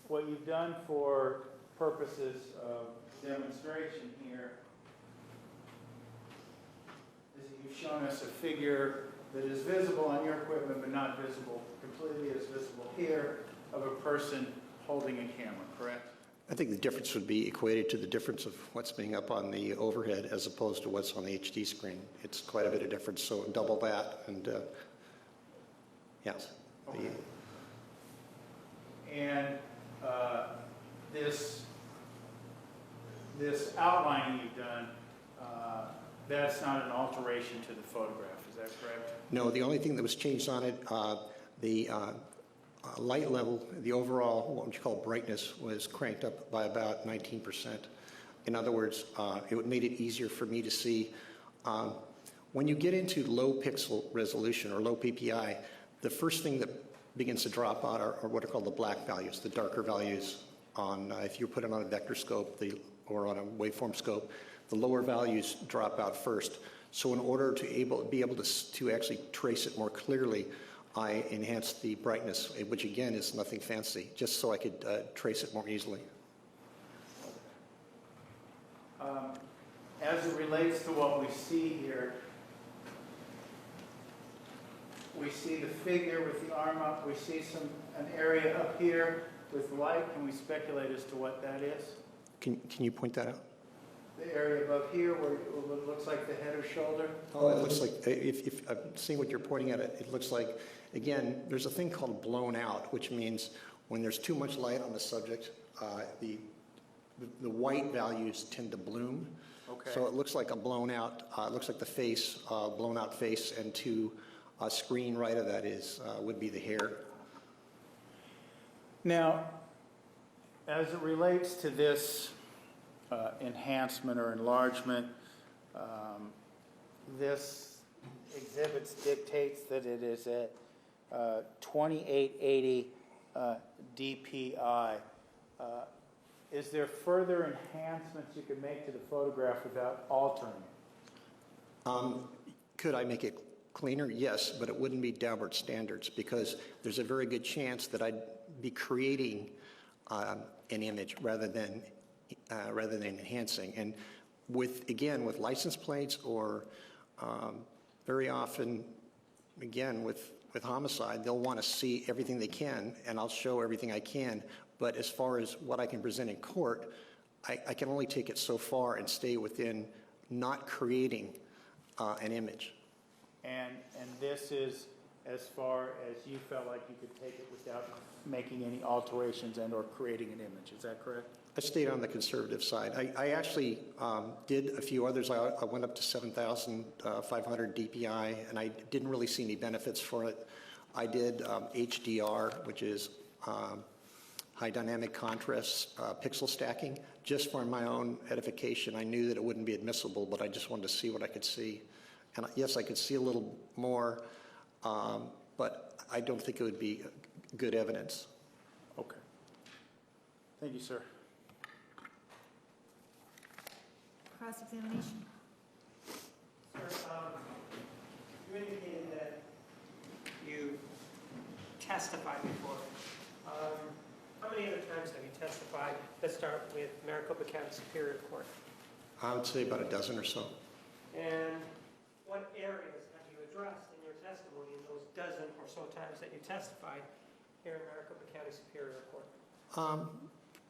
What you've done for purposes of demonstration here is that you've shown us a figure that is visible on your equipment but not visible, completely as visible here, of a person holding a camera, correct? I think the difference would be equated to the difference of what's being up on the overhead as opposed to what's on the HD screen. It's quite a bit of difference, so double that, and yes. Okay. And this outlining you've done, that's not an alteration to the photograph, is that correct? No, the only thing that was changed on it, the light level, the overall, what you call brightness, was cranked up by about 19%. In other words, it made it easier for me to see. When you get into low pixel resolution or low PPI, the first thing that begins to drop out are what are called the black values, the darker values on, if you put it on a vector scope or on a waveform scope, the lower values drop out first. So in order to be able to actually trace it more clearly, I enhanced the brightness, which again is nothing fancy, just so I could trace it more easily. As it relates to what we see here, we see the figure with the arm up. We see an area up here with light. Can we speculate as to what that is? Can you point that out? The area above here where it looks like the head or shoulder? Oh, it looks like, if I'm seeing what you're pointing at, it looks like, again, there's a thing called blown out, which means when there's too much light on the subject, the white values tend to bloom. Okay. So it looks like a blown out, it looks like the face, blown out face, and to screen right of that would be the hair. Now, As it relates to this enhancement or enlargement, this exhibit dictates that it is at 2880 DPI. Is there further enhancements you can make to the photograph without altering it? Could I make it cleaner? Yes, but it wouldn't be Daubert standards because there's a very good chance that I'd be creating an image rather than enhancing. And with license plates or very often, again, with homicide, they'll want to see everything they can, and I'll show everything I can. But as far as what I can present in court, I can only take it so far and stay within not creating an image. And this is as far as you felt like you could take it without making any alterations and or creating an image. Is that correct? I stayed on the conservative side. I actually did a few others. I went up to 7,500 DPI, and I didn't really see any benefits for it. I did HDR, which is high dynamic contrast pixel stacking, just for my own edification. I knew that it wouldn't be admissible, but I just wanted to see what I could see. And yes, I could see a little more, but I don't think it would be good evidence. Okay. Thank you, sir. Cross-examination. Sir, you indicated that you testified before. How many other times have you testified? Let's start with Maricopa County Superior Court. I would say about a dozen or so. And what areas have you addressed in your testimony in those dozen or so times that you testified here in Maricopa County Superior Court?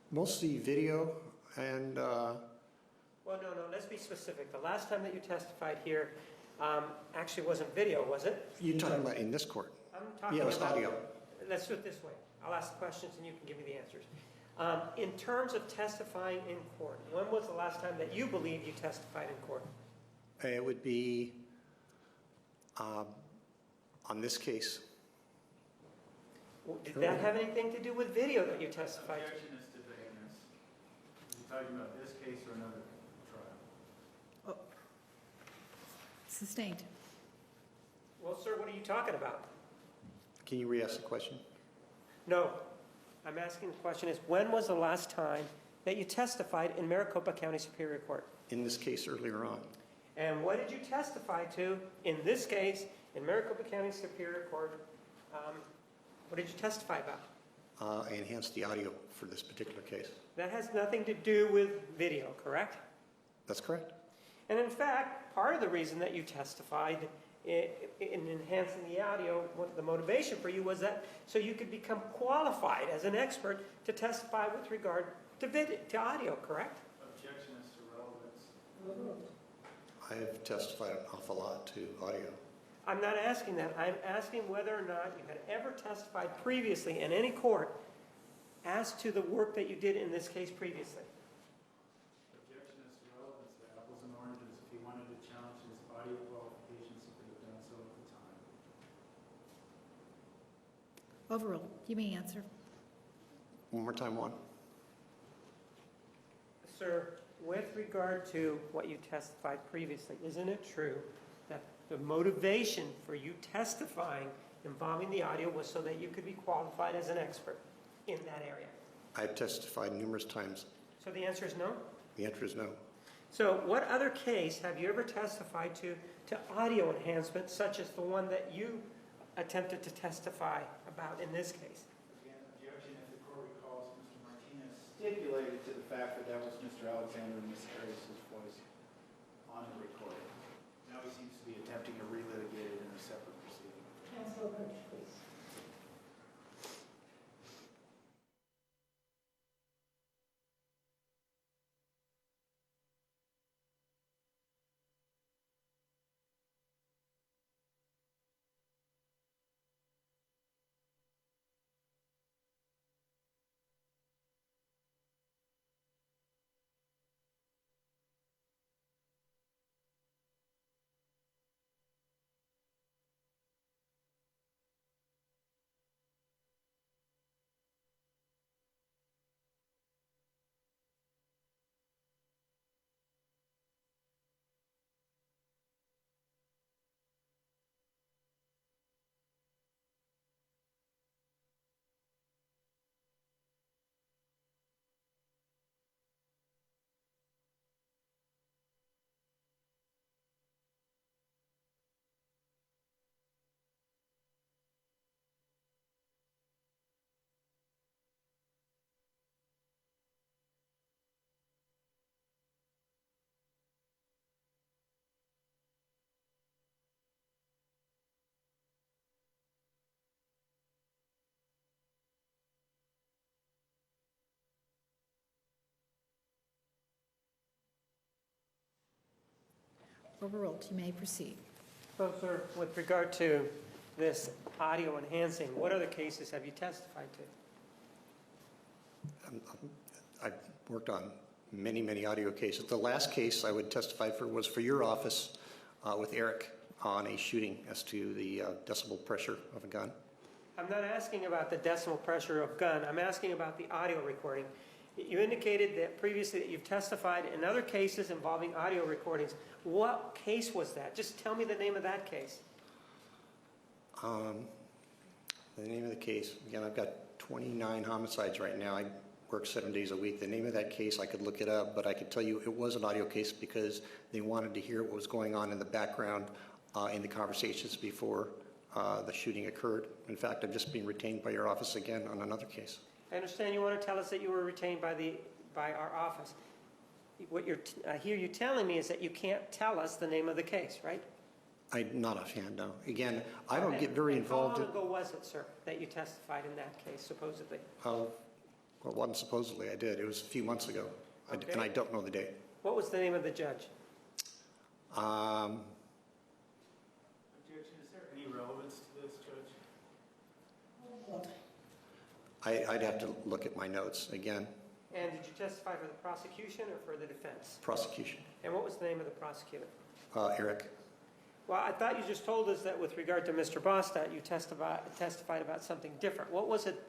Mostly video and Well, no, let's be specific. The last time that you testified here actually wasn't video, was it? you're talking about in this court. I'm talking Yeah, it was about audio. Let's do it this way. I'll ask the questions and you can give me the answers. In terms of testifying in court, when was the last time that you believe you testified in court? It would be on this case. Did that have anything to do with video that you testified to? Objection is to vagueness. Are you talking about this case or another trial? Sustained. Well, sir, what are you talking about? Can you re-ask the question? No. I'm asking the question is, when was the last time that you testified in Maricopa County Superior Court? In this case earlier on. And what did you testify to in this case in Maricopa County Superior Court? What did you testify about? I enhanced the audio for this particular case. That has nothing to do with video, correct? That's correct. And in fact, part of the reason that you testified in enhancing the audio, the motivation for you was that so you could become qualified as an expert to testify with regard to audio, correct? Objection is to relevance. I have testified an awful lot to audio. I'm not asking that. I'm asking whether or not you had ever testified previously in any court as to the work that you did in this case previously. Objection is to relevance. The apples and oranges. If he wanted to challenge his audio qualifications, he could have done so at the time. Overruled. You may answer. One more time, Juan. Sir, with regard to what you testified previously, isn't it true that the motivation for you testifying involving the audio was so that you could be qualified as an expert in that area? I've testified numerous times. So the answer is no? The answer is no. So what other case have you ever testified to audio enhancement such as the one that you attempted to testify about in this case? Again, objection, if the court recalls, Mr. Martinez stipulated to the fact that that was Mr. Alexander and Ms. Arias' voice on the recording. Now he seems to be attempting to relitigate it in a separate proceeding. Counsel, please. overruled. You may proceed. So, sir, with regard to this audio enhancing, what other cases have you testified to? I've worked on many, many audio cases. The last case I would testify for was for your office with Eric on a shooting as to the decibel pressure of a gun. I'm not asking about the decimal pressure of gun. I'm asking about the audio recording. You indicated that previously that you've testified in other cases involving audio recordings. What case was that? Just tell me the name of that case. The name of the case, again, I've got 29 homicides right now. I work 7 days a week. The name of that case, I could look it up, but I could tell you it was an audio case because they wanted to hear what was going on in the background in the conversations before the shooting occurred. In fact, I've just been retained by your office again on another case. I understand you want to tell us that you were retained by our office. What I hear you telling me is that you can't tell us the name of the case, right? Not offhand, no. Again, I don't get very involved. How long ago was it, sir, that you testified in that case, supposedly? Well, it wasn't supposedly. I did. It was a few months ago, Okay. and I don't know the date. What was the name of the judge? Objection, is there any relevance to this, Judge? I'd have to look at my notes again. And did you testify for the prosecution or for the defense? Prosecution. And what was the name of the prosecutor? Eric. Well, I thought you just told us that with regard to Mr. Bostad, you testified about something different. What was it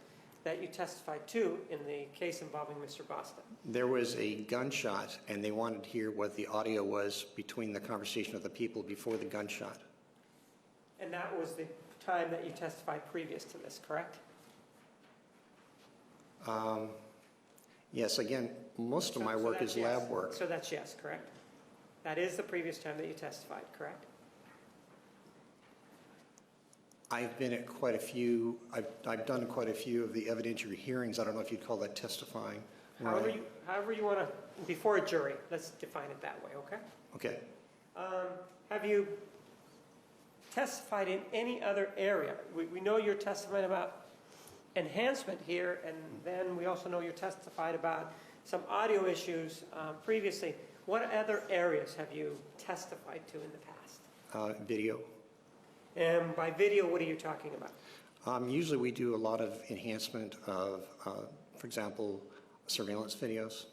that you testified to in the case involving Mr. Bostad? There was a gunshot, and they wanted to hear what the audio was between the conversation of the people before the gunshot. And that was the time that you testified previous to this, correct? Yes, again, most of my work that's is yes. lab work. So that's yes, correct? That is the previous time that you testified, correct? I've been at quite a few, I've done quite a few of the evidentiary hearings. I don't know if you'd call that testifying. However you want to, before a jury, let's define it that way, okay? Okay. Have you testified in any other area? We know you're testifying about enhancement here, and then we also know you testified about some audio issues previously. What other areas have you testified to in the past? Video. And by video, what are you talking about? Usually we do a lot of enhancement of, for example, surveillance videos.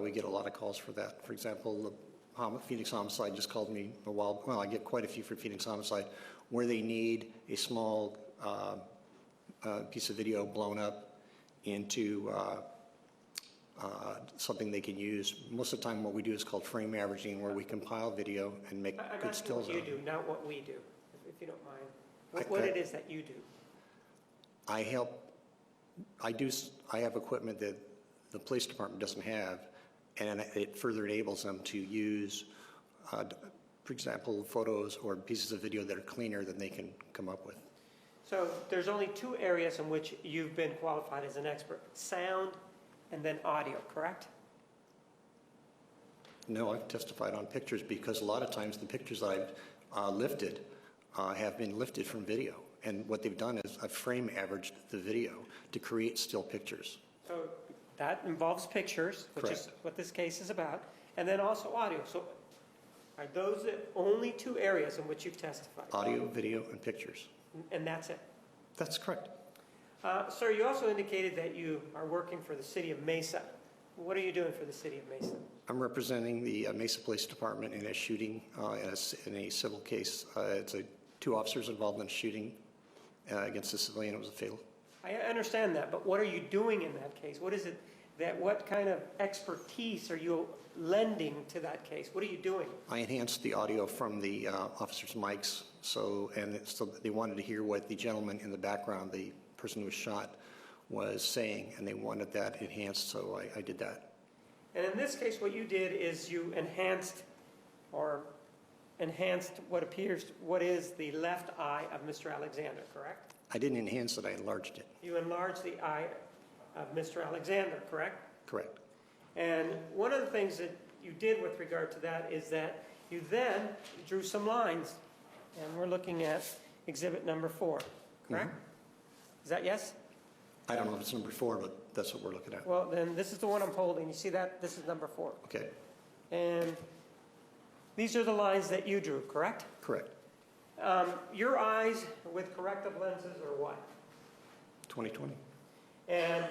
We get a lot of calls for that. For example, the Phoenix Homicide just called me a while, well, I get quite a few for Phoenix Homicide, where they need a small piece of video blown up into something they can use. Most of the time what we do is called frame averaging, where we compile video and make good stills I'm asking what out you of it. do, not what we do, if you don't mind. What it is that you do. I have equipment that the police department doesn't have, and it further enables them to use, for example, photos or pieces of video that are cleaner than they can come up with. So there's only two areas in which you've been qualified as an expert, sound and then audio, correct? No, I've testified on pictures because a lot of times the pictures I've lifted have been lifted from video. And what they've done is I've frame averaged the video to create still pictures. So that involves pictures, which is what this case is about, and then also audio. So are those the only two areas in which you've testified? Audio, video, and pictures. And that's it? That's correct. Sir, you also indicated that you are working for the city of Mesa. What are you doing for the city of Mesa? I'm representing the Mesa Police Department in a shooting in a civil case. It's two officers involved in a shooting against a civilian. It was a fatal. I understand that, but what are you doing in that case? What kind of expertise are you lending to that case? What are you doing? I enhanced the audio from the officers' mics, so they wanted to hear what the gentleman in the background, the person who was shot, was saying, and they wanted that enhanced, so I did that. And in this case, what you did is you enhanced what is the left eye of Mr. Alexander, correct? I didn't enhance it, I enlarged it. You enlarged the eye of Mr. Alexander, correct? Correct. And one of the things that you did with regard to that is that you then drew some lines, and we're looking at exhibit number 4, correct? Is that yes? I don't know if it's number 4, but that's what we're looking at. Well, then this is the one I'm holding. You see that? This is number 4. Okay. And These are the lines that you drew, correct? Correct. Your eyes with corrective lenses are what? 20/20. And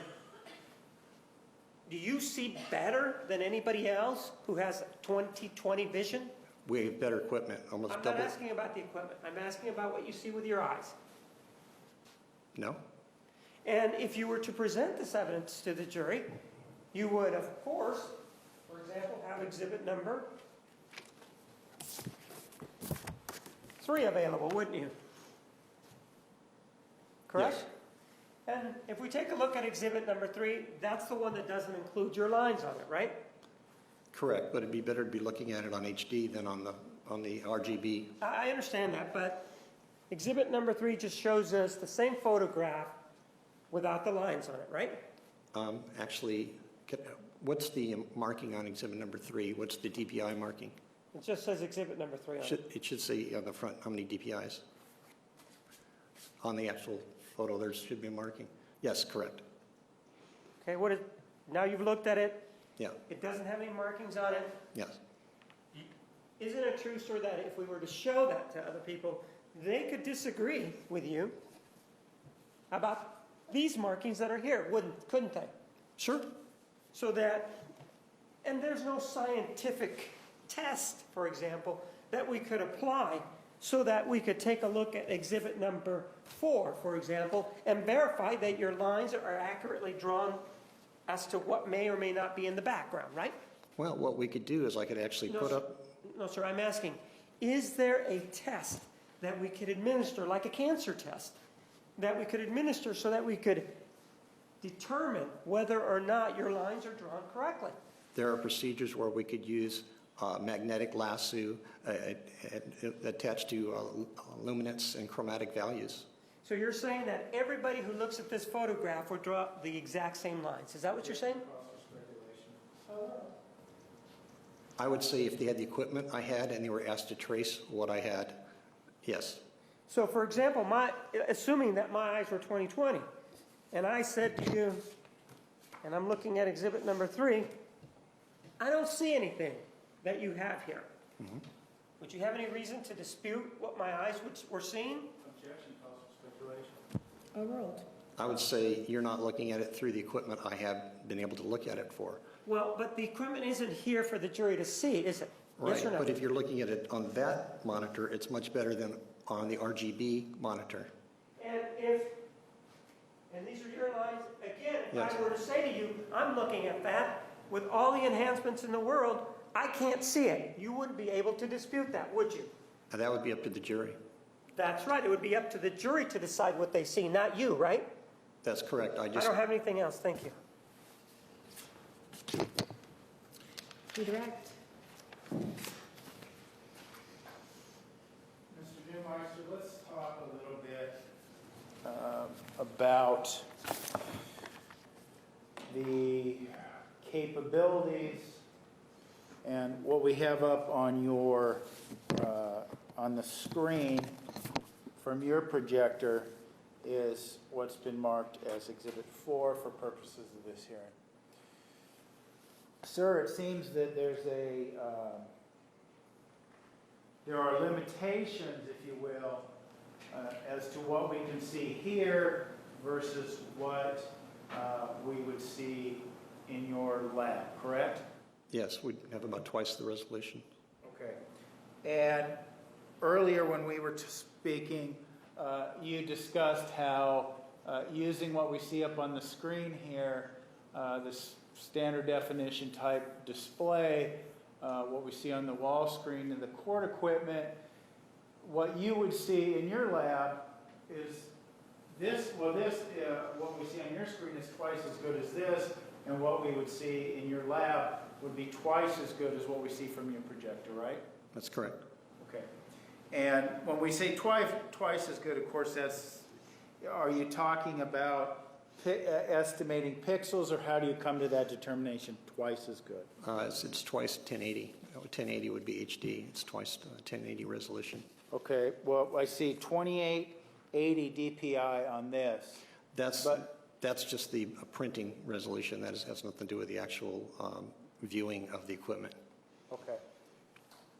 do you see better than anybody else who has 20/20 vision? We have better equipment, almost I'm not double. asking about the equipment. I'm asking about what you see with your eyes. No? And if you were to present this evidence to the jury, you would, of course, for example, have exhibit number 3 available, wouldn't you? Correct? Yes. And if we take a look at exhibit number 3, that's the one that doesn't include your lines on it, right? Correct, but it'd be better to be looking at it on HD than on the RGB. I understand that, but exhibit number 3 just shows us the same photograph without the lines on it, right? Actually, what's the marking on exhibit number 3? What's the DPI marking? It just says exhibit number 3 on it. It should say on the front how many DPIs. On the actual photo, there should be a marking. Yes, correct. Okay, now you've looked at it, Yeah, it doesn't have any markings on it. yes. Isn't it true, sir, that if we were to show that to other people, they could disagree with you about these markings that are here, couldn't they? Sure. So that, and there's no scientific test, for example, that we could apply so that we could take a look at exhibit number 4, for example, and verify that your lines are accurately drawn as to what may or may not be in the background, right? Well, what we could do is I could actually No, put sir. up, No, sir, I'm asking, is there a test that we could administer, like a cancer test, that we could administer so that we could determine whether or not your lines are drawn correctly? there are procedures where we could use magnetic lasso attached to luminance and chromatic values. So you're saying that everybody who looks at this photograph would draw the exact same lines. Is that what you're saying? I would say if they had the equipment I had and they were asked to trace what I had, yes. So for example, assuming that my eyes were 20/20, and I said to you, and I'm looking at exhibit number 3, I don't see anything that you have here. Mm-hmm. Would you have any reason to dispute what my eyes were seeing? Objection calls for speculation. Overruled. I would say you're not looking at it through the equipment I have been able to look at it for. Well, but the equipment isn't here for the jury to see, is it? Right, Yes or no? but if you're looking at it on that monitor, it's much better than on the RGB monitor. And these are your lines, again, if Yes. I were to say to you, I'm looking at that, with all the enhancements in the world, I can't see it. You wouldn't be able to dispute that, would you? And that would be up to the jury. That's right, it would be up to the jury to decide what they see, not you, right? That's correct. I don't have anything else, thank you. Redirect. Mr. Newmeister, let's talk a little bit about the capabilities and what we have up on your on the screen from your projector is what's been marked as Exhibit 4 for purposes of this hearing. Sir, it seems that there are limitations, if you will, as to what we can see here versus what we would see in your lab, correct? Yes, we have about twice the resolution. Okay. And earlier when we were speaking, you discussed how using what we see up on the screen here, this standard definition type display, what we see on the wall screen and the court equipment, what you would see in your lab is what we see on your screen is twice as good as this, and what we would see in your lab would be twice as good as what we see from your projector, right? That's correct. Okay. And when we say twice as good, of course, are you talking about estimating pixels, or how do you come to that determination, twice as good? It's twice 1080. 1080 would be HD. It's twice 1080 resolution. Okay, well, I see 2880 DPI on this. That's just the printing resolution. That has nothing to do with the actual viewing of the equipment. Okay.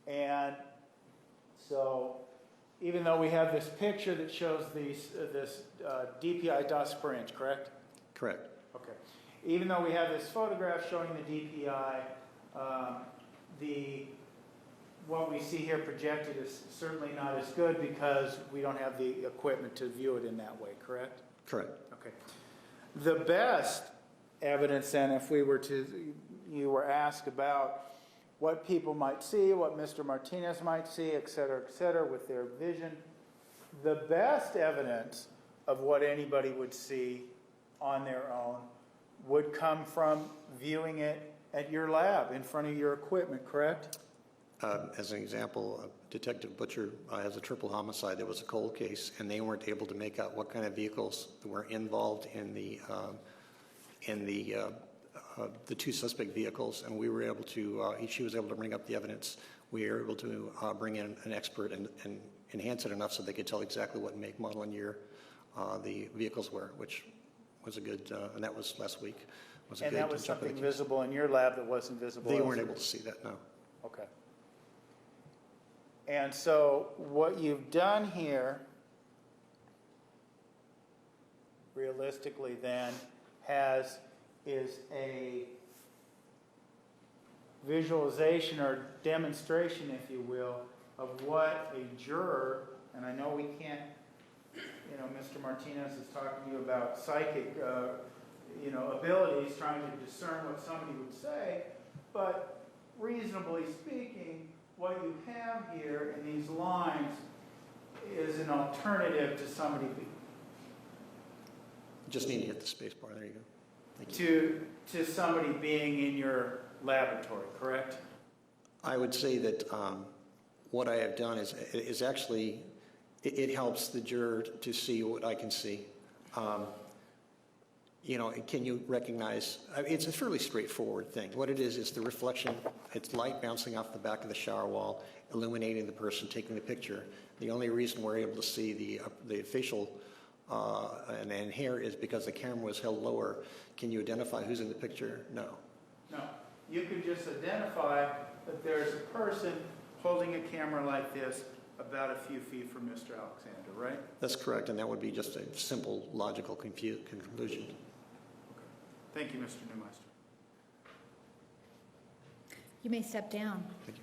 And so even though we have this picture that shows this DPI dust per inch, correct? Correct. Okay. Even though we have this photograph showing the DPI, what we see here projected is certainly not as good because we don't have the equipment to view it in that way, correct? Correct. Okay. The best evidence then, if we were to, you were asked about what people might see, what Mr. Martinez might see, et cetera, with their vision. The best evidence of what anybody would see on their own would come from viewing it at your lab, in front of your equipment, correct? As an example, Detective Butcher has a triple homicide. There was a cold case, and they weren't able to make out what kind of vehicles were involved in the two suspect vehicles, and we were able to. She was able to bring up the evidence. We were able to bring in an expert and enhance it enough so they could tell exactly what make, model, and year the vehicles were, which was a good. And that was last week. And that was something visible in your lab that wasn't visible. They weren't able to see that. No. Okay. And so what you've done here, realistically then, is a visualization or demonstration, if you will, of what a juror, and I know we can't, Mr. Martinez is talking to you about psychic, abilities, trying to discern what somebody would say, but reasonably speaking, what you have here in these lines is an alternative to somebody Just need to hit the space bar. There you go. Thank you. to somebody being in your laboratory, correct? I would say that what I have done is actually it helps the juror to see what I can see. Can you recognize? It's a fairly straightforward thing. What it is the reflection. It's light bouncing off the back of the shower wall, illuminating the person taking the picture. The only reason we're able to see the facial and hair is because the camera was held lower. Can you identify who's in the picture? No. No. You could just identify that there's a person holding a camera like this about a few feet from Mr. Alexander, right? That's correct, and that would be just a simple logical conclusion. Thank you, Mr. Neumeister. You may step down. Thank you.